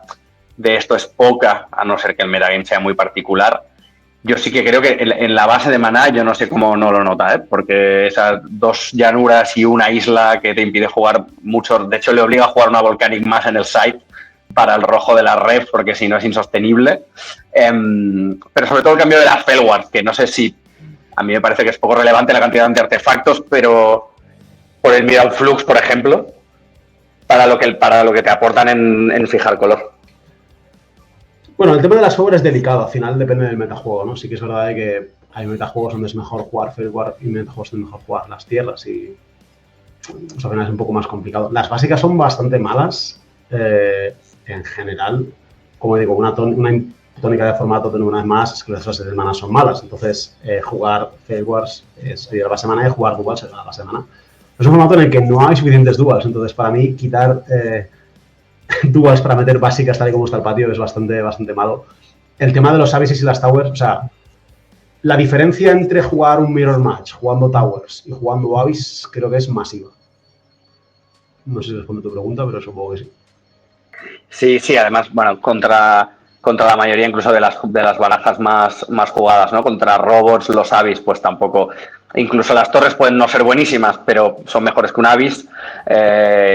de esto es poca, a no ser que el metagame sea muy particular. Yo sí que creo que en la base de maná yo no sé cómo no lo nota, porque esas 2 llanuras y una isla que te impide jugar mucho, de hecho le obliga a jugar una Volcanic más en el site para el rojo de la ref, porque si no es insostenible. Pero sobre todo el cambio de las Fellwars, que no sé si, a mí me parece que es poco relevante la cantidad de artefactos, pero por el Miral Flux, por ejemplo, para lo que te aportan en fijar color. Bueno, el tema de las Fellwars es delicado, al final depende del metajuego, ¿no? Sí que es verdad que hay metajuegos donde es mejor jugar Fellwar y metajuegos donde es mejor jugar las tierras y pues, al final es un poco más complicado. Las básicas son bastante malas en general. Como digo, una tónica de formato de una vez más es que las bases de mana son malas, entonces jugar Fellwars es la base de mana y jugar duals es la base de mana. Es un formato en el que no hay suficientes duals, entonces para mí quitar duals para meter básicas tal y como está el patio es bastante malo. El tema de los Abysses y las Towers, o sea, la diferencia entre jugar un Mirror Match jugando Towers y jugando Abyss creo que es masiva. No sé si responde tu pregunta, pero supongo que sí. Sí, además, bueno, contra la mayoría incluso de las barajas más jugadas, ¿no? Contra robots, los Abyss, pues tampoco. Incluso las torres pueden no ser buenísimas, pero son mejores que un Abyss.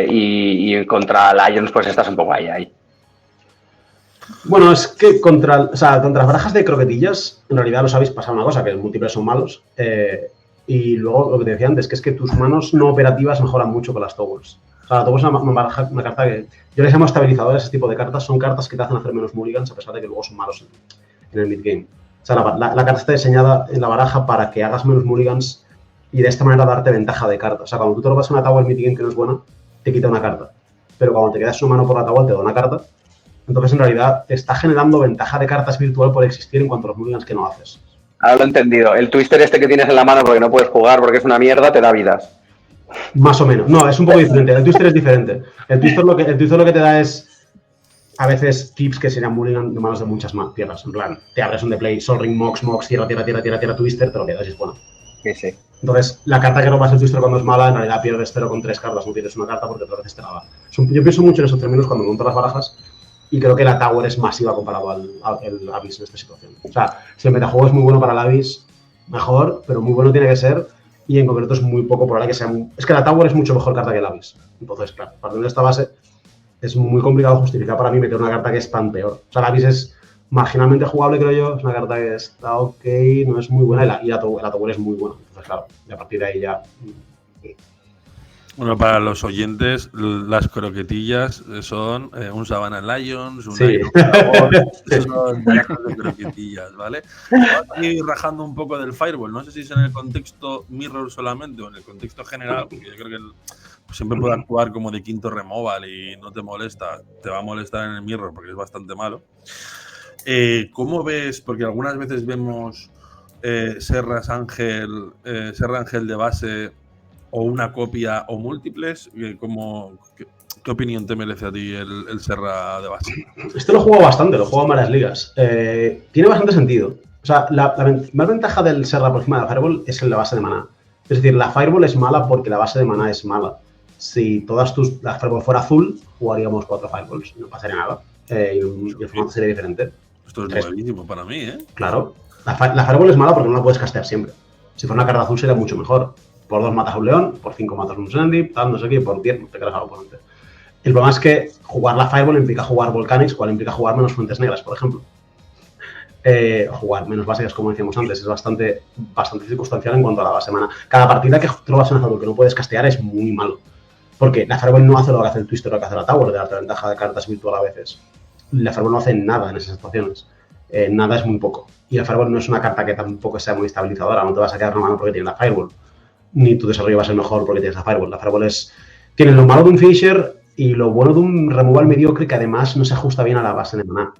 Y contra Lions, pues estás un poco ahí. Bueno, es que contra las barajas de croquetillas, en realidad los Abyss pasa una cosa, que los múltiples son malos. Y luego, lo que te decía antes, que es que tus manos no operativas mejoran mucho con las Towers. O sea, la Tower es una carta que yo les llamo estabilizadores, ese tipo de cartas. Son cartas que te hacen hacer menos mulligans, a pesar de que luego son malos en el mid-game. O sea, la carta está diseñada en la baraja para que hagas menos mulligans y de esta manera darte ventaja de carta. O sea, cuando tú te robas una Tower mid-game que no es buena, te quita una carta. Pero cuando te quedas su mano por la Tower, te da una carta. Entonces, en realidad, te está generando ventaja de cartas virtual por existir en cuanto a los mulligans que no haces. Ahora lo he entendido. El twister este que tienes en la mano porque no puedes jugar porque es una mierda, te da vidas. Más o menos. No, es un poco diferente. El twister es diferente. El twister lo que te da es a veces tips que serían mulligan de manos de muchas más tierras. En plan, te abres un de play, Sol Ring, Mox, tierra, twister, te lo quedas y es bueno. Sí. Entonces, la carta que robas el twister cuando es mala, en realidad pierdes 0 con 3 cartas, no pierdes una carta porque otras veces te la da. Yo pienso mucho en esos términos cuando monto las barajas y creo que la Tower es masiva comparado al Abyss en esta situación. O sea, si el metajuego es muy bueno para el Abyss, mejor, pero muy bueno tiene que ser. Y en concreto es muy poco probable que sea... Es que la Tower es mucho mejor carta que el Abyss. Entonces, claro, partiendo de esta base, es muy complicado justificar para mí meter una carta que es tan peor. O sea, el Abyss es marginalmente jugable, creo yo. Es una carta que está ok, no es muy buena. Y la Tower es muy buena. Entonces, claro, y a partir de ahí ya... Bueno, para los oyentes, las croquetillas son un Savannah Lions, un Sí. Lion Dragón, son barajas de croquetillas, ¿vale? Estoy rajando un poco del Fireball, no sé si es en el contexto Mirror solamente o en el contexto general, porque yo creo que siempre puede actuar como de quinto removal y no te molesta, te va a molestar en el Mirror porque es bastante malo. ¿Cómo ves? Porque algunas veces vemos Serra Ángel de base o una copia o múltiples. ¿Qué opinión te merece a ti el Serra de base? Este lo he jugado bastante, lo he jugado en varias ligas. Tiene bastante sentido. O sea, la más ventaja del Serra por encima de la Fireball es la base de maná. Es decir, la Fireball es mala porque la base de maná es mala. Si la Fireball fuera azul, jugaríamos 4 Fireballs, no pasaría nada. Y el formato sería diferente. Esto es nuevísimo para mí, ¿eh? Claro. La Fireball es mala porque no la puedes castear siempre. Si fuera una carta azul sería mucho mejor. Por 2 matas a un león, por 5 matas a un Sendip, tal, no sé qué, y por 10 te cargas al oponente. El problema es que jugar la Fireball implica jugar Volcanics, cual implica jugar menos fuentes negras, por ejemplo. Jugar menos básicas, como decíamos antes, es bastante circunstancial en cuanto a la base mana. Cada partida que robas en azul que no puedes castear es muy malo. Porque la Fireball no hace lo que hace el Twister o lo que hace la Tower, de darte ventaja de cartas virtual a veces. La Fireball no hace nada en esas situaciones. Nada es muy poco. Y la Fireball no es una carta que tampoco sea muy estabilizadora, no te vas a quedar una mano porque tienes la Fireball. Ni tu desarrollo va a ser mejor porque tienes la Fireball. La Fireball tiene lo malo de un Finisher y lo bueno de un removal mediocre que además no se ajusta bien a la base de maná.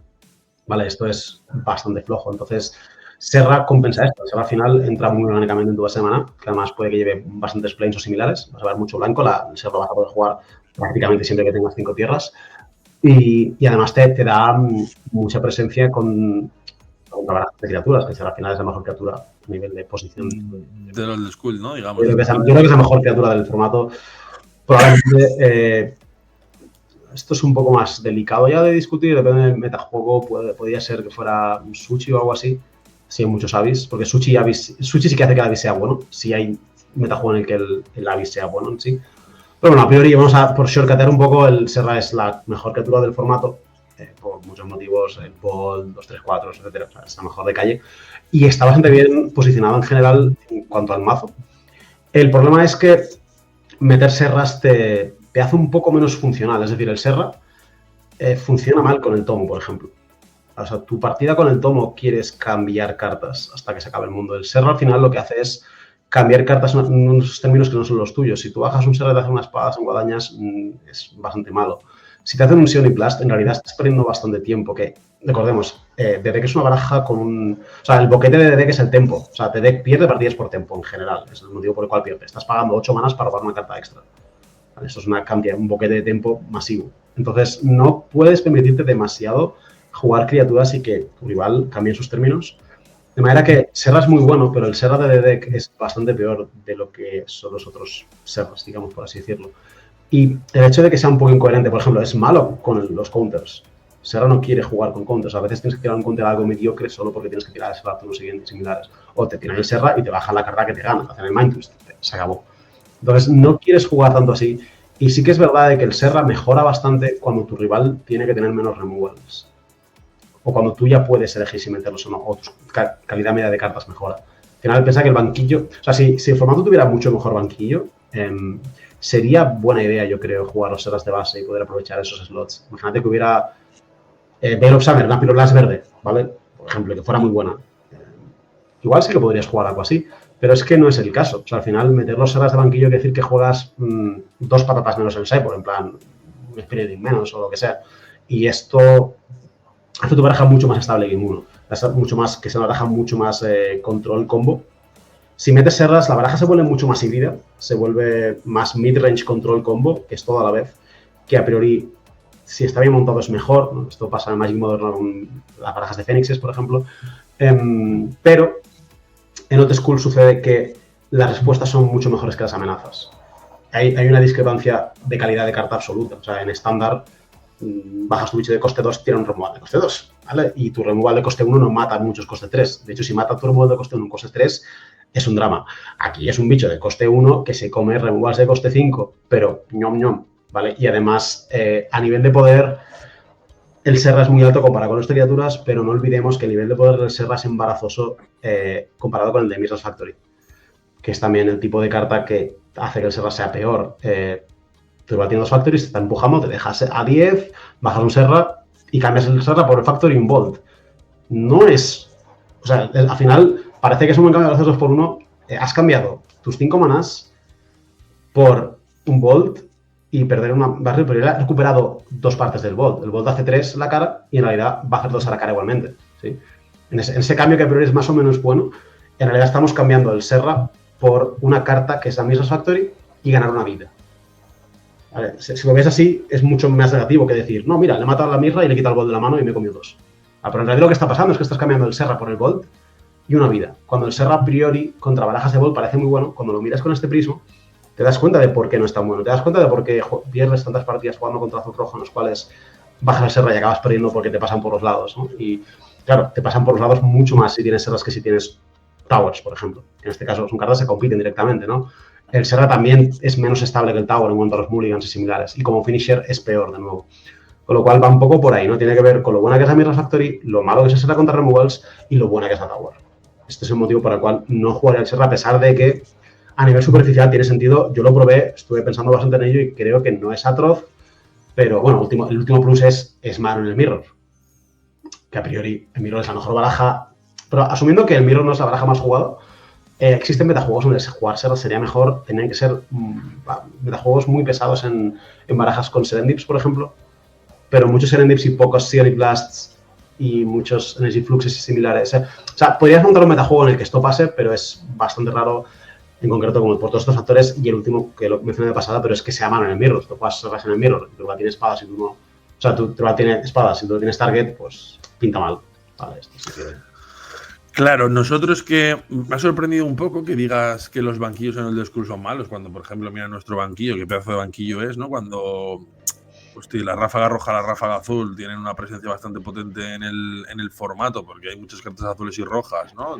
¿vale? Esto es bastante flojo. Entonces, Serra compensa esto. Serra al final entra muy orgánicamente en tu base de maná, que además puede que lleve bastantes planes o similares. Vas a ver mucho blanco, el Serra vas a poder jugar prácticamente siempre que tengas 5 tierras. Y además te da mucha presencia contra barajas de criaturas, que al final es la mejor criatura a nivel de posición. De los de Skull, ¿no? Digamos. Yo creo que es la mejor criatura del formato. Probablemente esto es un poco más delicado ya de discutir, depende del metajuego, podría ser que fuera Suchi o algo así, si hay muchos Abyss, porque Suchi sí que hace que el Abyss sea bueno, si hay metajuego en el que el Abyss sea bueno en sí. Pero bueno, a priori vamos a por shortcutear un poco, el Serra es la mejor criatura del formato, por muchos motivos, el Bolt, 2-3-4, etcétera, o sea, es la mejor de calle, y está bastante bien posicionado en general en cuanto al mazo. El problema es que meter Serras te hace un poco menos funcional, es decir, el Serra funciona mal con el tomo, por ejemplo. O sea, tu partida con el tomo quieres cambiar cartas hasta que se acabe el mundo. El Serra al final lo que hace es cambiar cartas en unos términos que no son los tuyos. Si tú bajas un Serra y te hace unas espadas en guadañas, es bastante malo. Si te hacen un Sion y Blast, en realidad estás perdiendo bastante tiempo, que, recordemos, DD es una baraja con un... O sea, el boquete de DD es el tempo. O sea, DD pierde partidas por tempo en general. Es el motivo por el cual pierde. Estás pagando 8 manas para robar una carta extra. Eso es un boquete de tempo masivo. Entonces, no puedes permitirte demasiado jugar criaturas y que tu rival cambie sus términos. De manera que Serra es muy bueno, pero el Serra de deck es bastante peor de lo que son los otros Serras, digamos, por así decirlo. Y el hecho de que sea un poco incoherente, por ejemplo, es malo con los counters. Serra no quiere jugar con counters. A veces tienes que tirar un counter algo mediocre solo porque tienes que tirar el Serra turnos similares. O te tiran el Serra y te bajan la carta que te gana, te hacen el Mind Twist. Se acabó. Entonces, no quieres jugar tanto así. Y sí que es verdad de que el Serra mejora bastante cuando tu rival tiene que tener menos removals. O cuando tú ya puedes elegir si meterlos o no. O tu calidad media de cartas mejora. Al final, piensa que el banquillo... O sea, si el formato tuviera mucho mejor banquillo, sería buena idea, yo creo, jugar los Serras de base y poder aprovechar esos slots. Imagínate que hubiera Veil of Summer, una Pyroblast verde, ¿vale? Por ejemplo, que fuera muy buena. Igual sí que podrías jugar algo así. Pero es que no es el caso. O sea, al final, meter los Serras de banquillo quiere decir que juegas 2 patatas menos en Cyborg, en plan, un Spiriting menos o lo que sea. Y esto hace tu baraja mucho más estable que Game 1. Mucho más, que se baraja mucho más control combo. Si metes Serras, la baraja se vuelve mucho más híbrida, se vuelve más mid-range control combo, que es todo a la vez, que a priori, si está bien montado, es mejor, ¿no? Esto pasa en Magic Modern con las barajas de Fénixes, por ejemplo. Pero en Old School sucede que las respuestas son mucho mejores que las amenazas. Hay una discrepancia de calidad de carta absoluta. O sea, en estándar, bajas tu bicho de coste 2, tiene un removal de coste 2, ¿vale? Y tu removal de coste 1 no mata muchos coste 3. De hecho, si mata tu removal de coste 1 en coste 3, es un drama. Aquí es un bicho de coste 1 que se come removals de coste 5, pero ñom ñom, ¿vale? Y además, a nivel de poder, el Serra es muy alto comparado con las criaturas, pero no olvidemos que el nivel de poder del Serra es embarazoso comparado con el de Mirror's Factory, que es también el tipo de carta que hace que el Serra sea peor. Tu rival tiene 2 Factories, te está empujando, te dejas a 10, bajas un Serra y cambias el Serra por el Factory y un Bolt. No es... O sea, al final parece que es un buen cambio de los 2x1. Has cambiado tus 5 manás por un Bolt y perder una barril, pero ya ha recuperado 2 partes del Bolt. El Bolt hace 3 la cara y en realidad va a hacer 2 a la cara igualmente, ¿sí? En ese cambio que a priori es más o menos bueno, en realidad estamos cambiando el Serra por una carta que es la Mirror's Factory y ganar una vida. Vale, si lo ves así, es mucho más negativo que decir, no, mira, le he matado a la Mirra y le he quitado el Bolt de la mano y me he comido 2. Pero en realidad lo que está pasando es que estás cambiando el Serra por el Bolt y una vida. Cuando el Serra a priori contra barajas de Bolt parece muy bueno, cuando lo miras con este prisma, te das cuenta de por qué no es tan bueno. Te das cuenta de por qué pierdes tantas partidas jugando contra Azul Rojo en los cuales bajas el Serra y acabas perdiendo porque te pasan por los lados, ¿no? Y claro, te pasan por los lados mucho más si tienes Serras que si tienes Towers, por ejemplo. En este caso, son cartas que se compiten directamente, ¿no? El Serra también es menos estable que el Tower en cuanto a los mulligans y similares. Y como finisher es peor, de nuevo. Con lo cual va un poco por ahí, ¿no? Tiene que ver con lo buena que es la Mirror's Factory, lo malo que es el Serra contra removals y lo buena que es la Tower. Este es el motivo por el cual no jugaría el Serra, a pesar de que a nivel superficial tiene sentido. Yo lo probé, estuve pensando bastante en ello y creo que no es atroz, pero bueno, el último plus es malo en el Mirror. Que a priori el Mirror es la mejor baraja, pero asumiendo que el Mirror no es la baraja más jugada, existen metajuegos donde jugar Serra sería mejor. Tenían que ser metajuegos muy pesados en barajas con Serendips, por ejemplo, pero muchos Serendips y pocos Serendips Blasts y muchos Energy Fluxes similares. O sea, podrías montar un metajuego en el que esto pase, pero es bastante raro, en concreto como por todos estos factores, y el último que lo mencioné de pasada, pero es que se aman en el mirror. Tú puedes serras en el mirror, y Trubal tiene espadas y tú no. O sea, Trubal tiene espadas y tú no tienes target, pues pinta mal. Vale, esto sí que... Claro, nosotros que me ha sorprendido un poco que digas que los banquillos en el Old School son malos, cuando, por ejemplo, mira nuestro banquillo, qué pedazo de banquillo es, ¿no? Cuando, hostia, la ráfaga roja, la ráfaga azul tienen una presencia bastante potente en el formato, porque hay muchas cartas azules y rojas, ¿no?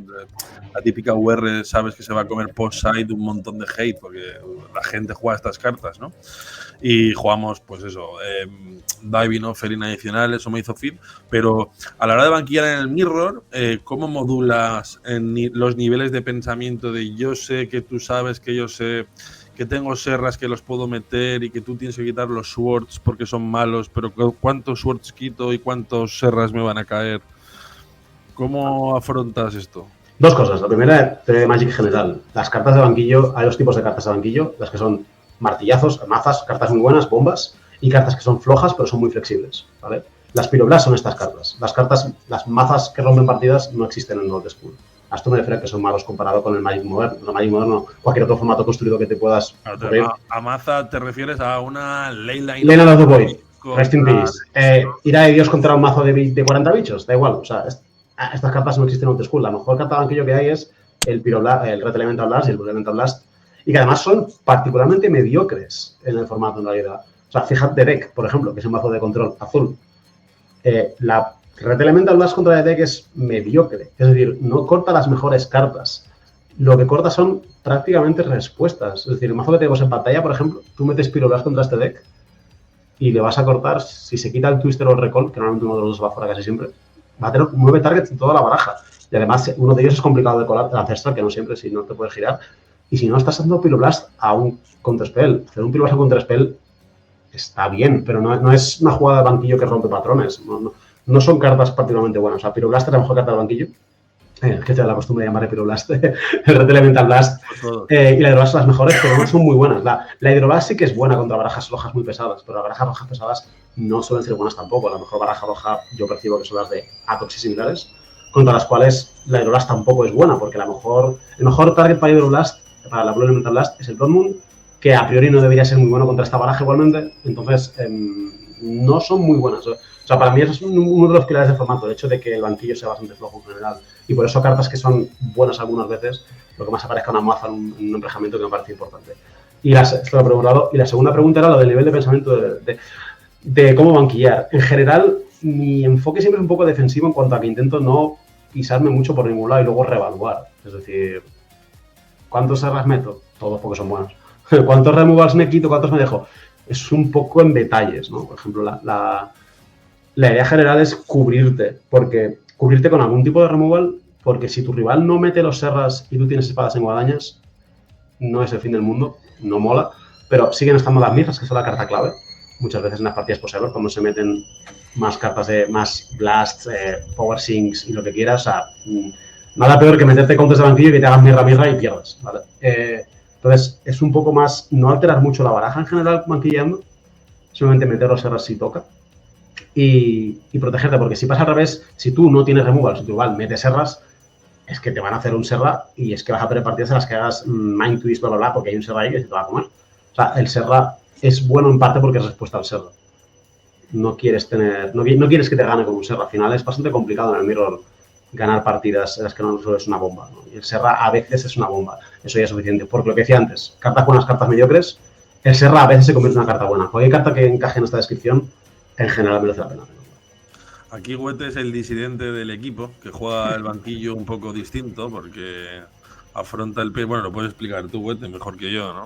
La típica UR sabes que se va a comer post-side un montón de hate, porque la gente juega estas cartas, ¿no? Y jugamos, pues eso, diving, offering adicional, eso me hizo fit, pero a la hora de banquillar en el mirror, ¿cómo modulas los niveles de pensamiento de yo sé que tú sabes que yo sé que tengo serras que los puedo meter y que tú tienes que quitar los swords porque son malos, pero cuántos swords quito y cuántos serras me van a caer? ¿Cómo afrontas esto? Dos cosas. La primera, de Magic general. Las cartas de banquillo, hay dos tipos de cartas de banquillo, las que son martillazos, mazas, cartas muy buenas, bombas, y cartas que son flojas pero son muy flexibles, ¿vale? Las Pyroblast son estas cartas. Las mazas que rompen partidas no existen en Old School. Hasta me refiero a que son malos comparado con el Magic moderno. El Magic moderno, cualquier otro formato construido que te puedas... A maza te refieres a una Leyline of the Void, Rest in Peace. Ira de Dios contra un mazo de 40 bichos, da igual. O sea, estas cartas no existen en Old School. La mejor carta de banquillo que hay es el Red Elemental Blast y el Blue Elemental Blast, y que además son particularmente mediocres en el formato en realidad. O sea, fíjate Deck, por ejemplo, que es un mazo de control azul. La Red Elemental Blast contra The Deck es mediocre, es decir, no corta las mejores cartas. Lo que corta son prácticamente respuestas. Es decir, el mazo que tenemos en pantalla, por ejemplo, tú metes Pyroblast contra este deck y le vas a cortar, si se quita el Twister o el Recall, que normalmente uno de los dos va fuera casi siempre, va a tener 9 targets en toda la baraja. Y además, uno de ellos es complicado de colar, el Ancestral, que no siempre, si no te puedes girar. Y si no, estás dando Pyroblast a un Counterspell. Hacer un Pyroblast a un Counterspell está bien, pero no es una jugada de banquillo que rompe patrones. No son cartas particularmente buenas. O sea, Pyroblast es la mejor carta de banquillo. Es que te da la costumbre de llamarle Pyroblast. El Red Elemental Blast. Y la Hydroblast son las mejores, pero no son muy buenas. La Hydroblast sí que es buena contra barajas rojas muy pesadas, pero las barajas rojas pesadas no suelen ser buenas tampoco. La mejor baraja roja yo percibo que son las de Atox y similares, contra las cuales la Hydroblast tampoco es buena, porque el mejor target para Hydroblast, para la Blue Elemental Blast, es el Blood Moon, que a priori no debería ser muy bueno contra esta baraja igualmente. Entonces, no son muy buenas. O sea, para mí eso es uno de los pilares del formato, el hecho de que el banquillo sea bastante flojo en general. Y por eso cartas que son buenas algunas veces, lo que más aparezca una maza en un emparejamiento que me parece importante. Esto lo he preguntado. Y la segunda pregunta era lo del nivel de pensamiento de cómo banquillar. En general, mi enfoque siempre es un poco defensivo en cuanto a que intento no pisarme mucho por ningún lado y luego reevaluar. Es decir, ¿cuántos serras meto? Todos porque son buenos. ¿Cuántos removals me quito? ¿Cuántos me dejo? Es un poco en detalles, ¿no? Por ejemplo, la idea general es cubrirte con algún tipo de removal, porque si tu rival no mete los serras y tú tienes espadas en guadañas, no es el fin del mundo, no mola, pero siguen estando las mirras, que son la carta clave. Muchas veces en las partidas post-ever, cuando se meten más cartas de más blasts, power sinks y lo que quieras, o sea, nada peor que meterte counters de banquillo y que te hagas mirra y pierdas, ¿vale? Entonces, es un poco más no alterar mucho la baraja en general banquillando, simplemente meter los serras si toca y protegerte, porque si pasa al revés, si tú no tienes removal, si tu rival mete serras, es que te van a hacer un serra y es que vas a perder partidas en las que hagas mind twist, bla, bla, bla, porque hay un serra ahí que se te va a comer. O sea, el serra es bueno en parte porque es respuesta al serra. No quieres que te gane con un serra. Al final es bastante complicado en el mirror ganar partidas en las que no solo es una bomba, ¿no? Y el serra a veces es una bomba. Eso ya es suficiente. Porque lo que decía antes, cartas buenas, cartas mediocres, el serra a veces se convierte en una carta buena. Cualquier carta que encaje en esta descripción, en general merece la pena. Aquí Huete es el disidente del equipo, que juega el banquillo un poco distinto, porque afronta el... Bueno, lo puedes explicar tú, Huete, mejor que yo, ¿no?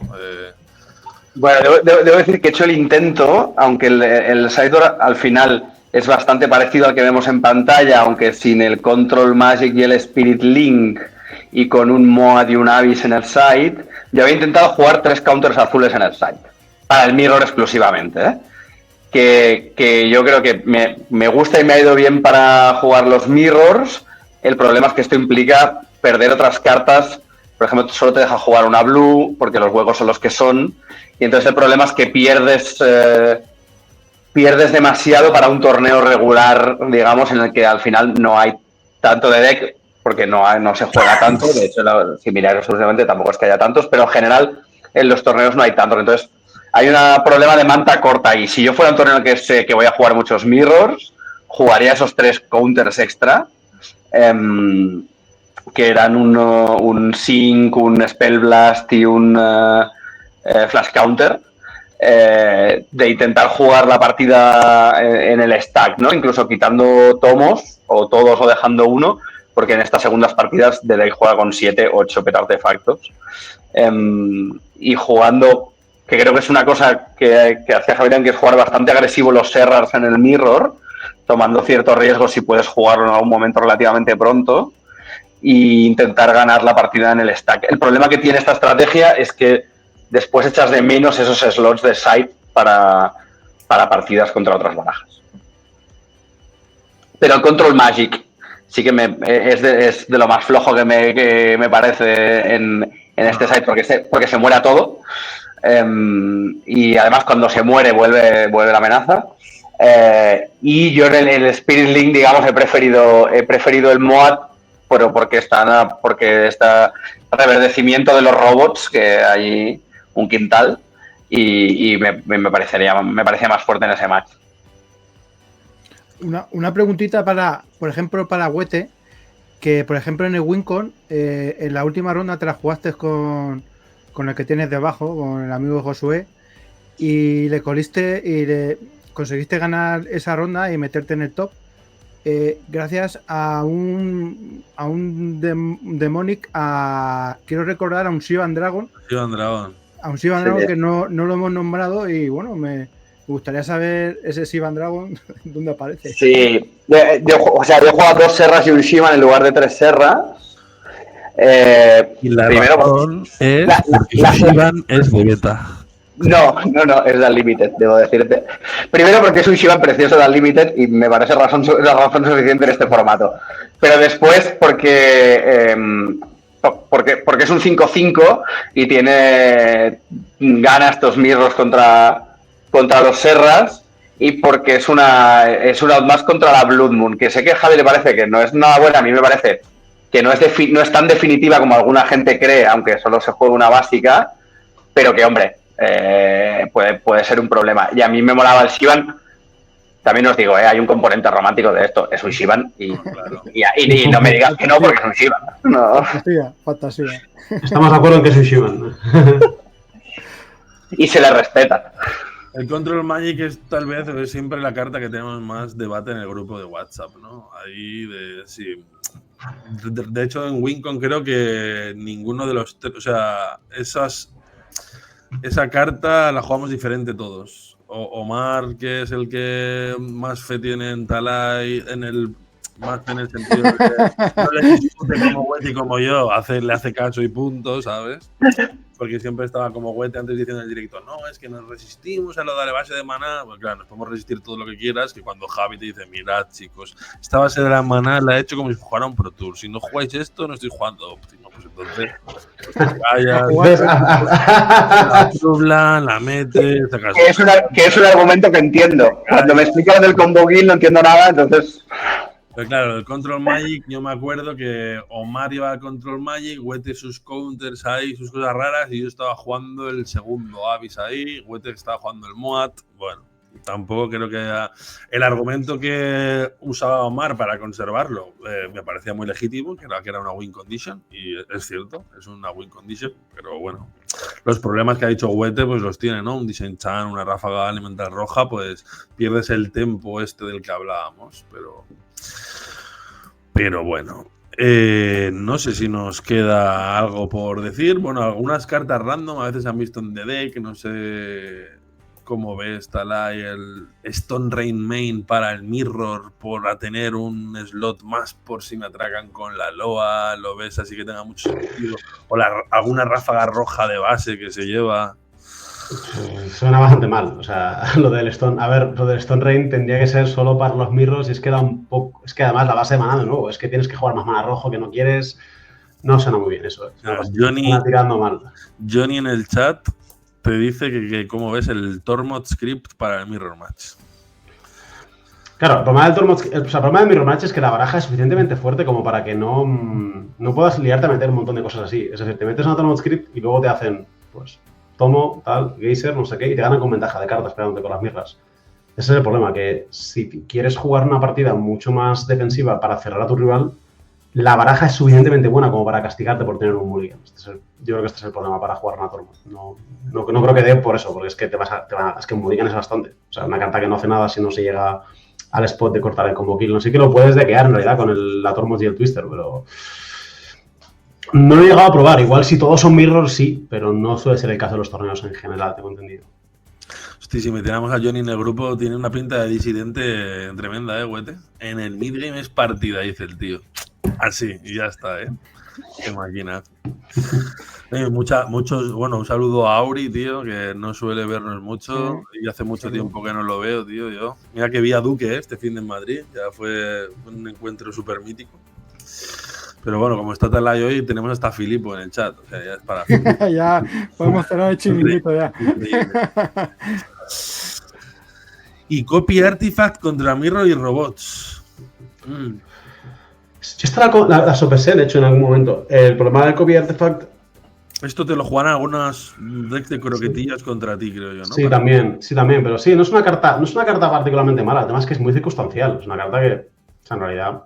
Bueno, debo decir que he hecho el intento, aunque el sideboard al final es bastante parecido al que vemos en pantalla, aunque sin el Control Magic y el Spirit Link y con un Moad y un Abyss en el side. Yo había intentado jugar 3 counters azules en el side, para el mirror exclusivamente, ¿eh? Que yo creo que me gusta y me ha ido bien para jugar los mirrors. El problema es que esto implica perder otras cartas. Por ejemplo, solo te deja jugar una blue porque los huecos son los que son. Y entonces el problema es que pierdes pierdes demasiado para un torneo regular, digamos, en el que al final no hay tanto de deck, porque no se juega tanto. De hecho, si miráis últimamente tampoco es que haya tantos, pero en general en los torneos no hay tantos. Entonces, hay un problema de manta corta. Y si yo fuera un torneo en el que sé que voy a jugar muchos mirrors, jugaría esos 3 counters extra, que eran un Sync, un Spellblast y un Flash Counter. De intentar jugar la partida en el stack, ¿no? Incluso quitando tomos, o todos o dejando uno, porque en estas segundas partidas de Deck juega con 7, 8 petartefactos. Y jugando, que creo que es una cosa que hacía Javier, que es jugar bastante agresivo los Serrars en el mirror, tomando ciertos riesgos si puedes jugarlo en algún momento relativamente pronto, e intentar ganar la partida en el stack. El problema que tiene esta estrategia es que después echas de menos esos slots de side para partidas contra otras barajas. Pero el Control Magic sí que es de lo más flojo que me parece en este side, porque se muere a todo. Y además cuando se muere vuelve la amenaza. Y yo en el Spirit Link, digamos, he preferido el MOAT, pero porque está reverdecimiento de los robots, que hay un quintal, y me parecía más fuerte en ese match. Una preguntita por ejemplo, para Huete, que por ejemplo en el WinCon, en la última ronda te la jugaste con el que tienes debajo, con el amigo Josué, y le conseguiste ganar esa ronda y meterte en el top, gracias a un Demonic, quiero recordar, a un Shivan Dragon. A un Shivan Dragon que no lo hemos nombrado, y bueno, me gustaría saber ese Shivan Dragon dónde aparece. Sí, yo he jugado 2 serras y un Shivan en lugar de 3 serras. Y la primero razón es porque Shivan es de beta. No, es de Unlimited, debo decirte. Primero porque es un Shivan precioso de Unlimited y me parece la razón suficiente en este formato. Pero después porque es un 5-5 y gana estos mirros contra los Serras, y porque es una más contra la Blood Moon, que sé que a Javi le parece que no es nada buena, a mí me parece que no es tan definitiva como alguna gente cree, aunque solo se juega una básica, pero que, hombre, puede ser un problema. Y a mí me molaba el Shivan. También os digo, hay un componente romántico de esto. Es un Shivan y no me digas que no, porque es un Shivan. No. Fantasía. Estamos de acuerdo en que es un Shivan. Y se le respeta. El Control Magic es tal vez siempre la carta que tenemos más debate en el grupo de WhatsApp, ¿no? Ahí sí. De hecho, en WinCon creo que ninguno de los... O sea, esa carta la jugamos diferente todos. Omar, que es el que más fe tiene en Talai, más en el sentido de que no le discute como Weti como yo, le hace caso y punto, ¿sabes? Porque siempre estaba como Weti antes diciendo en el directo, no, es que nos resistimos a lo de la base de maná. Pues claro, nos podemos resistir todo lo que quieras, que cuando Javi te dice, mirad chicos, esta base de la maná la he hecho como si jugara un Pro Tour. Si no jugáis esto, no estoy jugando óptimo. Pues entonces, la metes, que es un argumento que entiendo. Cuando me explican del combo guild no entiendo nada, entonces... Pero claro, el Control Magic, yo me acuerdo que Omar iba al Control Magic, Wete sus counters ahí, sus cosas raras, y yo estaba jugando el segundo Abyss ahí, Wete estaba jugando el Moat. Bueno, tampoco creo que el argumento que usaba Omar para conservarlo me parecía muy legítimo, que era una win condition, y es cierto, es una win condition, pero bueno, los problemas que ha dicho Wete pues los tiene, ¿no? Un Disenchan, una ráfaga elemental roja, pues pierdes el tempo del que hablábamos, pero bueno, no sé si nos queda algo por decir. Bueno, algunas cartas random a veces se han visto en The Deck, no sé cómo ves Talai el Stone Rain Main para el Mirror para tener un slot más por si me atracan con la Loa, lo ves así que tenga mucho sentido, o alguna ráfaga roja de base que se lleva. Suena bastante mal, o sea, lo del Stone Rain tendría que ser solo para los mirrors, y es que da un poco, es que además la base de maná de nuevo, es que tienes que jugar más maná rojo que no quieres, no suena muy bien eso. Johnny, tirando mal. Johnny en el chat te dice que cómo ves el Tormod script para el Mirror Match. Claro, el problema del mirror match es que la baraja es suficientemente fuerte como para que no puedas liarte a meter un montón de cosas así. Es decir, te metes una Tormod Script y luego te hacen, pues, tomo, tal, geyser, no sé qué, y te ganan con ventaja de cartas pegándote con las mirras. Ese es el problema, que si quieres jugar una partida mucho más defensiva para cerrar a tu rival, la baraja es suficientemente buena como para castigarte por tener un mulligan. Yo creo que este es el problema para jugar una Tormod. No creo que dé por eso, porque es que es que un mulligan es bastante. O sea, una carta que no hace nada si no se llega al spot de cortar el combo kill. No sé que lo puedes dequear en realidad con la Tormod y el Twister, pero no lo he llegado a probar. Igual si todos son mirrors, sí, pero no suele ser el caso de los torneos en general, tengo entendido. Hostia, si metiéramos a Johnny en el grupo, tiene una pinta de disidente tremenda, güete. En el midgame es partida, dice el tío. Así, y ya está, Qué máquina. Bueno, un saludo a Auri, tío, que no suele vernos mucho y hace mucho tiempo que no lo veo, tío. Yo. Mira que vi a Duque este fin de Madrid, ya fue un encuentro súper mítico. Pero bueno, como está Talay hoy, tenemos hasta Filipo en el chat. O sea, ya es para ya podemos cerrar el chiringuito ya. Y Copy Artifact contra Mirror y Robots. Yo esta la sopesé, de hecho, en algún momento. El problema del Copy Artifact... Esto te lo juegan algunas decks de croquetillas contra ti, creo yo, ¿no? Sí, también, pero sí, no es una carta particularmente mala. El tema es que es muy circunstancial. Es una carta que, o sea, en realidad...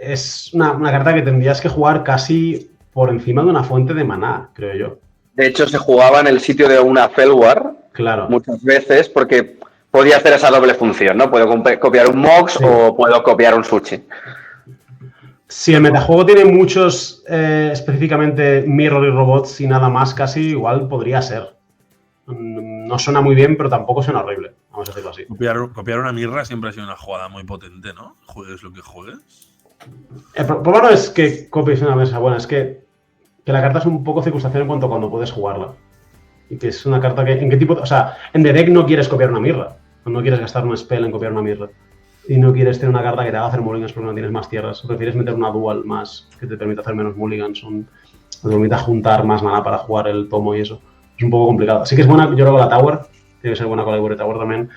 es una carta que tendrías que jugar casi por encima de una fuente de maná, creo yo. De hecho, se jugaba en el sitio de una Felwar muchas veces porque podía hacer esa doble función, ¿no? Puedo copiar un Mox o puedo copiar un Sushi. Si el metajuego tiene muchos, específicamente Mirror y Robots y nada más casi, igual podría ser. No suena muy bien, pero tampoco suena horrible. Vamos a decirlo así. Copiar una mirra siempre ha sido una jugada muy potente, ¿no? Juegues lo que juegues. El problema no es que copies una mesa buena, es que la carta es un poco circunstancial en cuanto a cuando puedes jugarla. Y que es una carta que... ¿En qué tipo? O sea, en The Deck no quieres copiar una mirra. No quieres gastar un spell en copiar una mirra. Y no quieres tener una carta que te haga hacer mulligans porque no tienes más tierras. Prefieres meter una dual más que te permita hacer menos mulligans. Te permita juntar más mana para jugar el tomo y eso. Es un poco complicado. Así que es buena, yo creo que la Tower. Tiene que ser buena con la Ivory Tower también.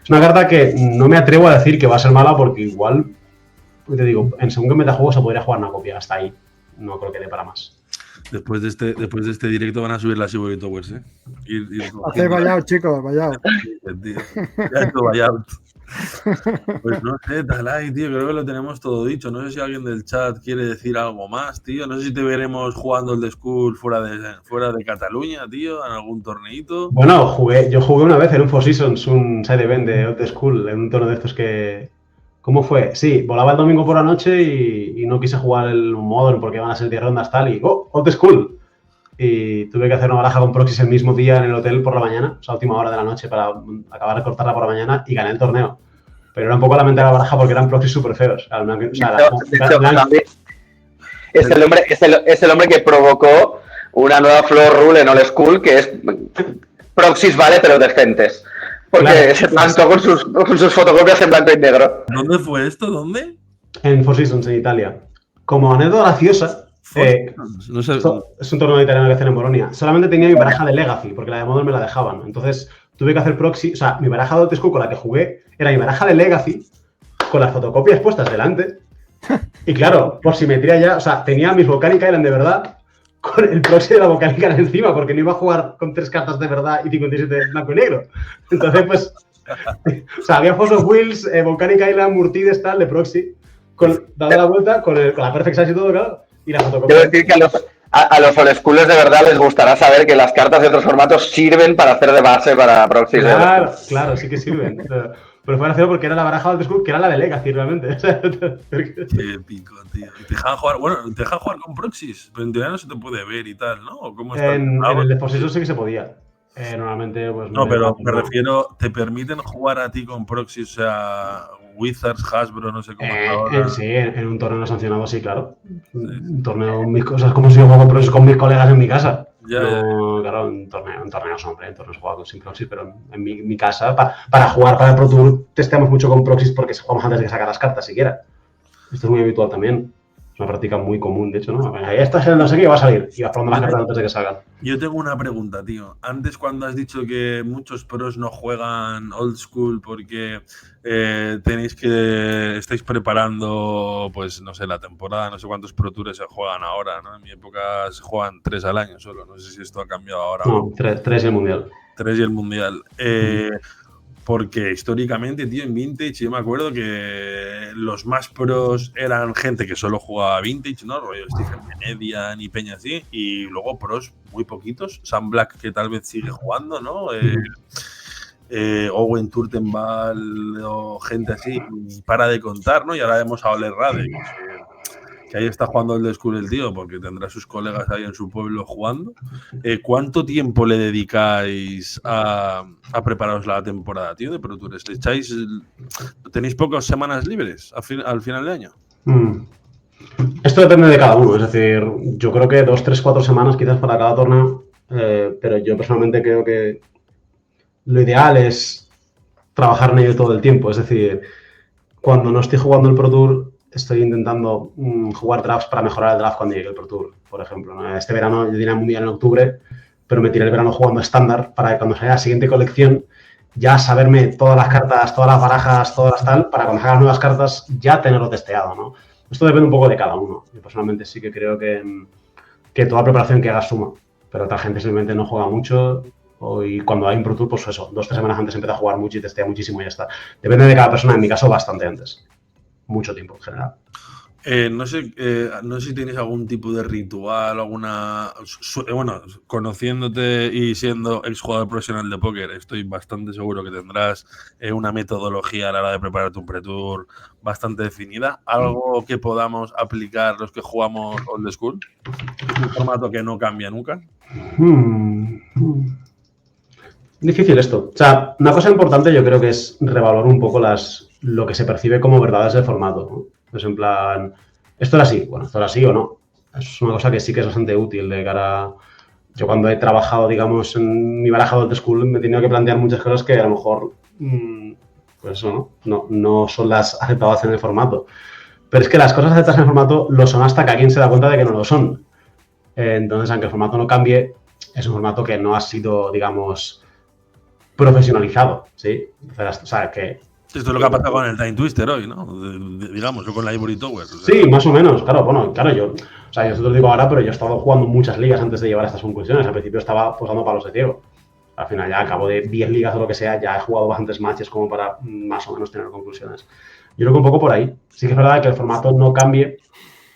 Es una carta que no me atrevo a decir que va a ser mala porque igual, te digo, en según qué metajuego se podría jugar una copia. Hasta ahí. No creo que dé para más. Después de este directo van a subir las Ivory Towers, Haced buyout, chicos, buyout. Ya esto buyout. Pues no sé, Talay, tío, creo que lo tenemos todo dicho. No sé si alguien del chat quiere decir algo más, tío. No sé si te veremos jugando el The School fuera de Cataluña, tío, en algún torneito. Bueno, yo jugué una vez en un Four Seasons, un side event de The School, en un torneo de estos que... ¿Cómo fue? Sí, volaba el domingo por la noche y no quise jugar el Modern porque iban a ser 10 rondas tal y Old School. Y tuve que hacer una baraja con Proxys el mismo día en el hotel por la mañana, o sea, última hora de la noche para acabar de cortarla por la mañana y gané el torneo. Pero era un poco lamentable la baraja porque eran Proxys súper feos. Es el hombre que provocó una nueva floor rule en Old School que es Proxys vale pero decentes. Porque se plantó con sus fotocopias en blanco y negro. ¿Dónde fue esto? ¿Dónde? En Four Seasons, en Italia. Como anécdota graciosa, no sé. Es un torneo italiano que hacen en Bolonia. Solamente tenía mi baraja de Legacy, porque la de Modern me la dejaban. Entonces tuve que hacer proxy. O sea, mi baraja de Old School con la que jugué era mi baraja de Legacy con las fotocopias puestas delante. Y claro, por simetría ya, o sea, tenía mis Volcanic Island de verdad con el proxy de la Volcanic Island encima, porque no iba a jugar con 3 cartas de verdad y 57 de blanco y negro. Entonces, pues, o sea, había Force of Wheels, Volcanic Island, Murtides, tal, de proxy, dando la vuelta con la Perfect Size y todo, claro, y la fotocopia. Quiero decir que a los old schoolers de verdad les gustará saber que las cartas de otros formatos sirven para hacer de base para proxy. Claro, sí que sirven. Pero fue gracioso porque era la baraja del School, que era la de Legacy, realmente. Qué pico, tío. ¿Te dejan jugar con proxies? Pero en teoría no se te puede ver y tal, ¿no? ¿O cómo está? En el de Possession sí que se podía. Normalmente, pues... No, pero me refiero, ¿te permiten jugar a ti con proxies? O sea, Wizards, Hasbro, no sé cómo ahora. Sí, en un torneo sancionado, sí, claro. Un torneo, mis cosas, como si yo juego proxies con mis colegas en mi casa. Claro, en torneos, hombre, en torneos jugado sin proxies, pero en mi casa, para jugar para el Pro Tour, testeamos mucho con proxies porque jugamos antes de que sacar las cartas siquiera. Esto es muy habitual también. Es una práctica muy común, de hecho, ¿no? Esta es el no sé qué va a salir y vas probando las cartas antes de que salgan. Yo tengo una pregunta, tío. Antes, cuando has dicho que muchos pros no juegan old school porque estáis preparando, pues no sé, la temporada, no sé cuántos Pro Tours se juegan ahora, ¿no? En mi época se juegan 3 al año solo. No sé si esto ha cambiado ahora. No, 3 y el Mundial. 3 y el Mundial. Porque históricamente, tío, en Vintage yo me acuerdo que los más pros eran gente que solo jugaba Vintage, ¿no? Rollo Stephen Benedian y peña así. Y luego pros muy poquitos. Sam Black, que tal vez sigue jugando, ¿no? Owen Turtenball o gente así. Para de contar, ¿no? Y ahora vemos a Ole Rade, que ahí está jugando el School el tío, porque tendrá sus colegas ahí en su pueblo jugando. ¿Cuánto tiempo le dedicáis a prepararos la temporada, tío, de Pro Tours? ¿Tenéis pocas semanas libres al final de año? Esto depende de cada uno, es decir, yo creo que 2, 3, 4 semanas quizás para cada torneo, pero yo personalmente creo que lo ideal es trabajar en ello todo el tiempo, es decir, cuando no estoy jugando el Pro Tour, estoy intentando jugar drafts para mejorar el draft cuando llegue el Pro Tour, por ejemplo, ¿no? Este verano yo tiré el Mundial en octubre, pero me tiré el verano jugando estándar para que cuando salga la siguiente colección ya saberme todas las cartas, todas las barajas, todas las tal, para cuando salgan las nuevas cartas ya tenerlo testeado, ¿no? Esto depende un poco de cada uno. Yo personalmente sí que creo que toda preparación que hagas suma, pero otra gente simplemente no juega mucho y cuando hay un Pro Tour, pues eso, 2 o 3 semanas antes empieza a jugar mucho y testea muchísimo y ya está. Depende de cada persona, en mi caso bastante antes. Mucho tiempo en general. No sé si tienes algún tipo de ritual, bueno, conociéndote y siendo exjugador profesional de póker, estoy bastante seguro que tendrás una metodología a la hora de prepararte un pre-tour bastante definida. ¿Algo que podamos aplicar los que jugamos old school? ¿Un formato que no cambia nunca? Difícil esto. O sea, una cosa importante yo creo que es revalorar un poco lo que se percibe como verdades del formato, ¿no? Pues en plan, ¿esto era así? Bueno, ¿esto era así o no? Es una cosa que sí que es bastante útil de cara a... Yo cuando he trabajado, digamos, en mi baraja de old school me he tenido que plantear muchas cosas que a lo mejor, pues eso, no son las aceptadas en el formato. Pero es que las cosas aceptadas en el formato lo son hasta que alguien se da cuenta de que no lo son. Entonces, aunque el formato no cambie, es un formato que no ha sido, digamos, profesionalizado, ¿sí? O sea, que... Esto es lo que ha pasado con el Time Twister hoy, ¿no? Digamos, o con la Ivory Tower. O sea. Sí, más o menos, claro. Bueno, claro, yo te lo digo ahora, pero yo he estado jugando muchas ligas antes de llevar estas conclusiones. Al principio estaba posando palos de ciego. Al final ya, a cabo de 10 ligas o lo que sea, ya he jugado bastantes matches como para más o menos tener conclusiones. Yo creo que un poco por ahí. Sí que es verdad que el formato no cambie.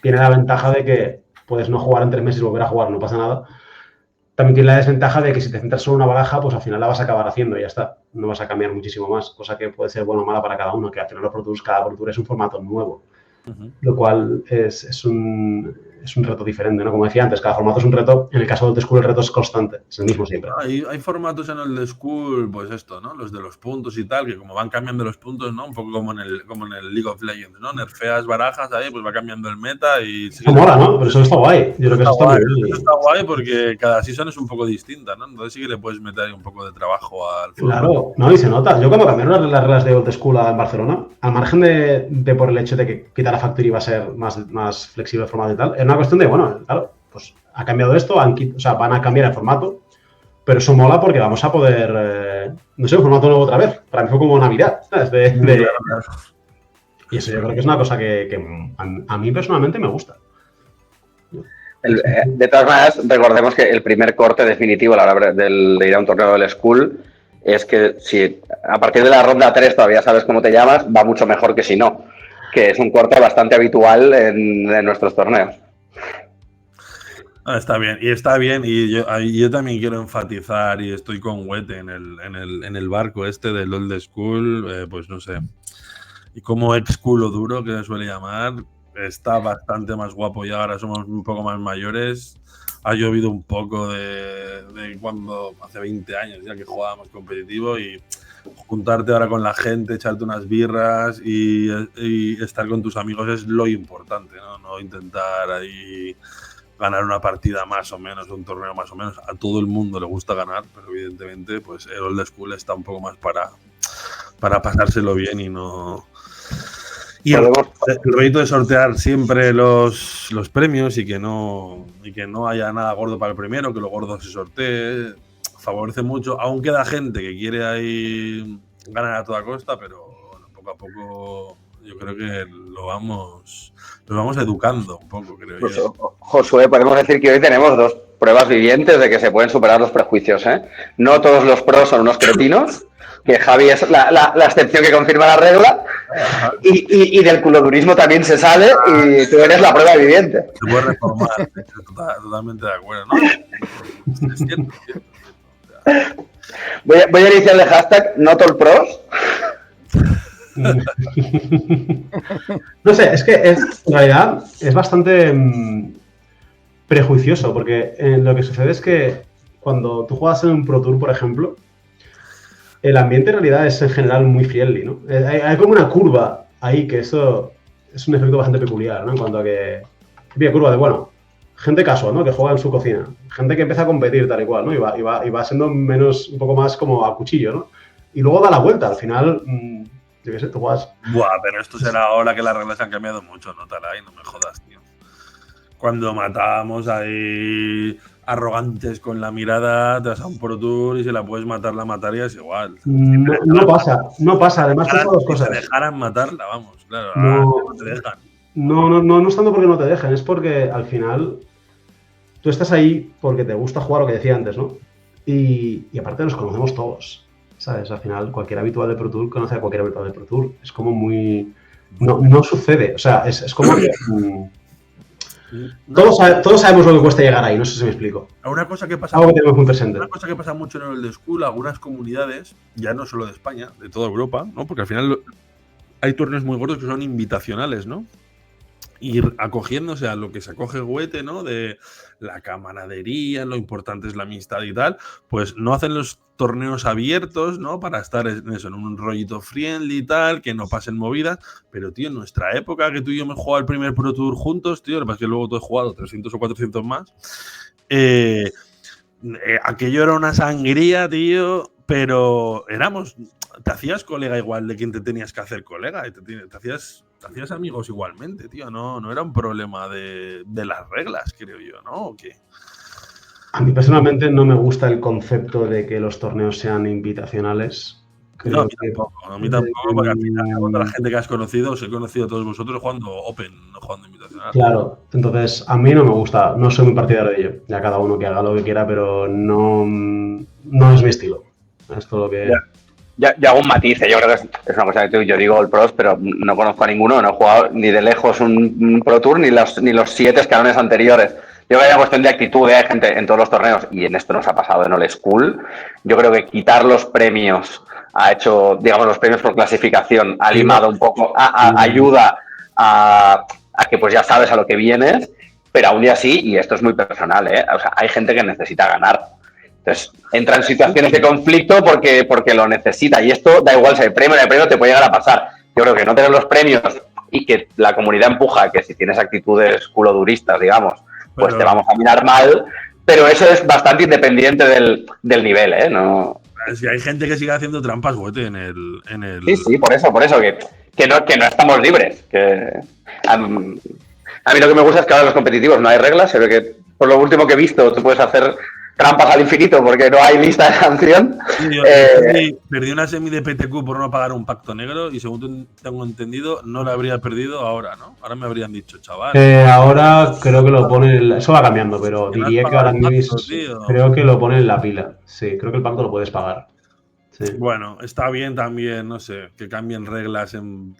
Tiene la ventaja de que puedes no jugar en 3 meses y volver a jugar, no pasa nada. También tiene la desventaja de que si te centras solo en una baraja, pues al final la vas a acabar haciendo y ya está. No vas a cambiar muchísimo más, cosa que puede ser buena o mala para cada uno, que al final los Pro Tours, cada Pro Tour es un formato nuevo, lo cual es un reto diferente, ¿no? Como decía antes, cada formato es un reto. En el caso de Old School el reto es constante, es el mismo siempre. Hay formatos en Old School, pues esto, ¿no? Los de los puntos y tal, que como van cambiando los puntos, ¿no? Un poco como en el League of Legends, ¿no? Nerfeas barajas ahí, pues va cambiando el meta y... Eso mola, ¿no? Pero eso está guay. Yo creo que eso está guay porque cada season es un poco distinta, ¿no? Entonces sí que le puedes meter ahí un poco de trabajo al formato. Claro, no, y se nota. Yo cuando cambiaron las reglas de Old School en Barcelona, al margen de por el hecho de que quitar la Factory iba a ser más flexible el formato y tal, era una cuestión de, bueno, claro, pues ha cambiado esto, van a cambiar el formato, pero eso mola porque vamos a poder, no sé, un formato nuevo otra vez. Para mí fue como Navidad, ¿sabes? Y eso yo creo que es una cosa que a mí personalmente me gusta. De todas maneras, recordemos que el primer corte definitivo a la hora de ir a un torneo del School es que si a partir de la ronda 3 todavía sabes cómo te llamas, va mucho mejor que si no, que es un corte bastante habitual en nuestros torneos. Está bien, y yo también quiero enfatizar, y estoy con Wete en el barco este del Old School, pues no sé, y como ex culo duro, que se suele llamar, está bastante más guapo y ahora somos un poco más mayores. Ha llovido un poco de cuando hace 20 años ya que jugábamos competitivo y juntarte ahora con la gente, echarte unas birras y estar con tus amigos es lo importante, ¿no? No intentar ahí ganar una partida más o menos, un torneo más o menos. A todo el mundo le gusta ganar, pero evidentemente pues el Old School está un poco más para pasárselo bien y no Y el rollito de sortear siempre los premios y que no haya nada gordo para el primero, que lo gordo se sortee, favorece mucho. Aún queda gente que quiere ahí ganar a toda costa, pero bueno, poco a poco yo creo que nos vamos educando un poco, creo pues, yo. Josué, podemos decir que hoy tenemos 2 pruebas vivientes de que se pueden superar los prejuicios, ¿eh? No todos los pros son unos cretinos, que Javi es la excepción que confirma la regla, y del culodurismo también se sale, y tú eres la prueba viviente. Se puede reformar, totalmente de acuerdo, ¿no? Es cierto. Voy a iniciar el hashtag NotAllPros. No sé, es que en realidad es bastante prejuicioso, porque lo que sucede es que cuando tú juegas en un Pro Tour, por ejemplo, el ambiente en realidad es en general muy friendly, ¿no? Hay como una curva ahí, que eso es un efecto bastante peculiar, ¿no? En cuanto a que típica curva de, bueno, gente casual, ¿no? Que juega en su cocina, gente que empieza a competir tal y cual, ¿no? Y va siendo un poco más como a cuchillo, ¿no? Y luego da la vuelta, al final, yo qué sé, tú juegas... Buah, pero esto será ahora que las reglas han cambiado mucho, ¿no, Talay? No me jodas, tío. Cuando matábamos ahí arrogantes con la mirada, te vas a un Pro Tour y si la puedes matar, la matarías igual. No pasa. Además pasa dos cosas. Si te dejaran matarla, vamos, claro, no te dejan. No es tanto porque no te dejen, es porque al final tú estás ahí porque te gusta jugar lo que decía antes, ¿no? Y aparte nos conocemos todos, ¿sabes? Al final cualquier habitual de Pro Tour conoce a cualquier habitual de Pro Tour. Es como muy... No sucede, o sea, es como que... Todos sabemos lo que cuesta llegar ahí, no sé si me explico. Una cosa que pasa, algo que tenemos muy presente. Una cosa que pasa mucho en el de School, algunas comunidades, ya no solo de España, de toda Europa, ¿no? Porque al final hay torneos muy gordos que son invitacionales, ¿no? Ir acogiéndose a lo que se acoge Goethe, ¿no? De la camaradería, lo importante es la amistad y tal, pues no hacen los torneos abiertos, ¿no? Para estar en eso, en un rollito friendly y tal, que no pasen movidas. Pero, tío, en nuestra época, que tú y yo hemos jugado el primer Pro Tour juntos, tío, lo que pasa es que luego tú has jugado 300 o 400 más. Aquello era una sangría, tío, pero te hacías colega igual de quien te tenías que hacer colega, y te hacías amigos igualmente, tío, no era un problema de las reglas, creo yo, ¿no? ¿O qué? A mí personalmente no me gusta el concepto de que los torneos sean invitacionales. No, a mí tampoco, porque al final toda la gente que has conocido, os he conocido a todos vosotros jugando Open, no jugando invitacional. Claro, entonces a mí no me gusta, no soy muy partidario de ello. Ya cada uno que haga lo que quiera, pero no es mi estilo. Esto lo que... Yo hago un matiz, yo creo que es una cosa que yo digo el pros, pero no conozco a ninguno, no he jugado ni de lejos un Pro Tour ni los 7 escalones anteriores. Yo creo que hay una cuestión de actitud, hay gente en todos los torneos, y en esto nos ha pasado en Old School. Yo creo que quitar los premios ha hecho, digamos, los premios por clasificación, ha limado un poco, ayuda a que pues ya sabes a lo que vienes, pero aún y así, y esto es muy personal, o sea, hay gente que necesita ganar. Entonces, entra en situaciones de conflicto porque lo necesita, y esto da igual si hay premio, te puede llegar a pasar. Yo creo que no tener los premios y que la comunidad empuja que si tienes actitudes culoduristas, digamos, pues te vamos a mirar mal, pero eso es bastante independiente del nivel, ¿no? Es que hay gente que sigue haciendo trampas, Goethe, en el... Sí, por eso, que no estamos libres. A mí lo que me gusta es que ahora en los competitivos no hay reglas, se ve que por lo último que he visto tú puedes hacer trampas al infinito porque no hay lista de sanción. Sí, yo perdí una semi de PTQ por no pagar un pacto negro y según tengo entendido no la habría perdido ahora, ¿no? Ahora me habrían dicho, chaval. Ahora creo que lo pone, eso va cambiando, pero diría que ahora mismo creo que lo pone en la pila. Sí, creo que el pacto lo puedes pagar. Sí. Bueno, está bien también, no sé, que cambien reglas en...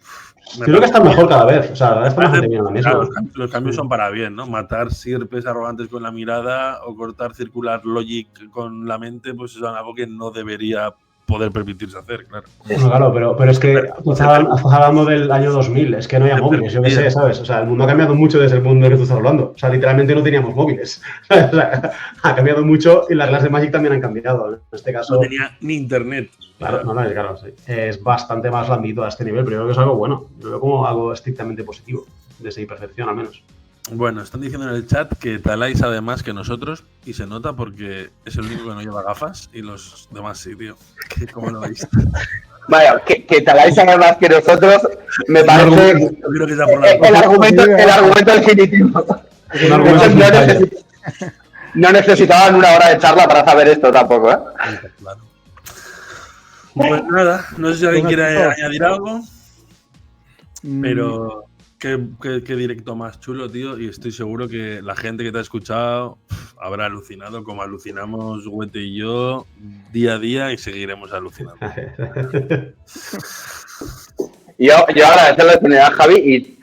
Creo que está mejor cada vez, o sea, ahora está bastante bien la misma. Claro, los cambios son para bien, ¿no? Matar sierpes arrogantes con la mirada o cortar circular logic con la mente, pues es algo que no debería poder permitirse hacer, claro. Bueno, claro, pero es que estás hablando del año 2000, es que no había móviles, yo qué sé, ¿sabes? O sea, el mundo ha cambiado mucho desde el mundo del que tú estás hablando. O sea, literalmente no teníamos móviles. O sea, ha cambiado mucho y las reglas de Magic también han cambiado. En este caso... No tenía ni internet. Claro, claro, sí. Es bastante más blandito a este nivel, pero yo creo que es algo bueno. Yo lo veo como algo estrictamente positivo, desde mi percepción al menos. Bueno, están diciendo en el chat que Talay sabe más que nosotros y se nota porque es el único que no lleva gafas y los demás sí, tío. ¿Cómo lo veis? Vaya, que Talay sabe más que nosotros, me parece Yo creo que está por el argumento definitivo. Un argumento No necesitaban una hora de charla para saber esto tampoco, ¿eh? Claro. Pues nada, no sé si alguien quiere añadir algo, pero qué directo más chulo, tío. Y estoy seguro que la gente que te ha escuchado habrá alucinado como alucinamos Huete y yo día a día y seguiremos alucinando. Yo agradecer la oportunidad, Javi, y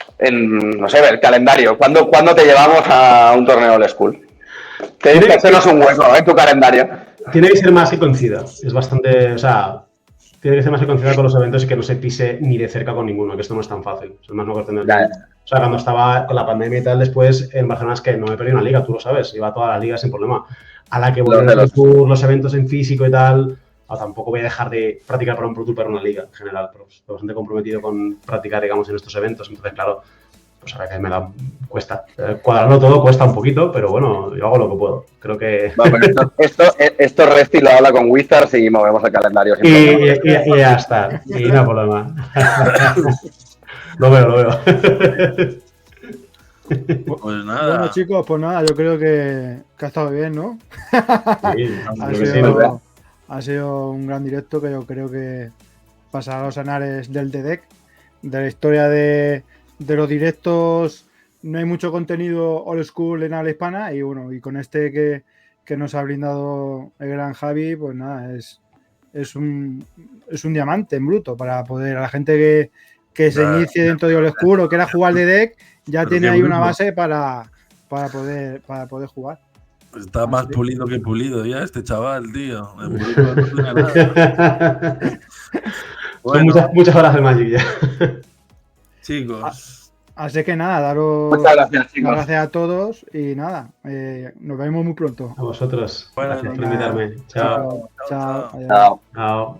no sé, el calendario. ¿Cuándo te llevamos a un torneo Old School? Te digo que hacernos un hueco en tu calendario. Tiene que ser más que coincida. Es bastante, o sea, tiene que ser más que coincida con los eventos y que no se pise ni de cerca con ninguno, que esto no es tan fácil. Es más no tener. O sea, cuando estaba con la pandemia y tal, después en Barcelona es que no me perdí una liga, tú lo sabes, iba a todas las ligas sin problema. A la que vuelven los eventos en físico y tal, tampoco voy a dejar de practicar para un Pro Tour para una liga en general, pero estoy bastante comprometido con practicar, digamos, en estos eventos. Entonces, claro, pues ahora que cuesta. Cuadrarlo todo cuesta un poquito, pero bueno, yo hago lo que puedo. Creo que... Bueno, esto Resti lo habla con Wizards y movemos el calendario. Y ya está. Y no hay problema. Lo veo. Pues nada. Bueno, chicos, pues nada, yo creo que ha estado bien, ¿no? Sí, ha sido un gran directo que yo creo que pasará a los anales del DDEC, de la historia de los directos. No hay mucho contenido old school en habla hispana y bueno, y con este que nos ha brindado el gran Javi, pues nada, es un diamante en bruto para poder a la gente que se inicie dentro de old school o quiera jugar de deck, ya pero tiene ahí una base para poder jugar. Está más pulido que pulido ya este chaval, tío. En bruto no tiene nada. Bueno, son muchas horas de Magic ya. Chicos. Así que nada, daros muchas gracias, chicos. Gracias a todos y nada, nos vemos muy pronto. A vosotros. Bueno, gracias por invitarme. Chao. Chao. Chao.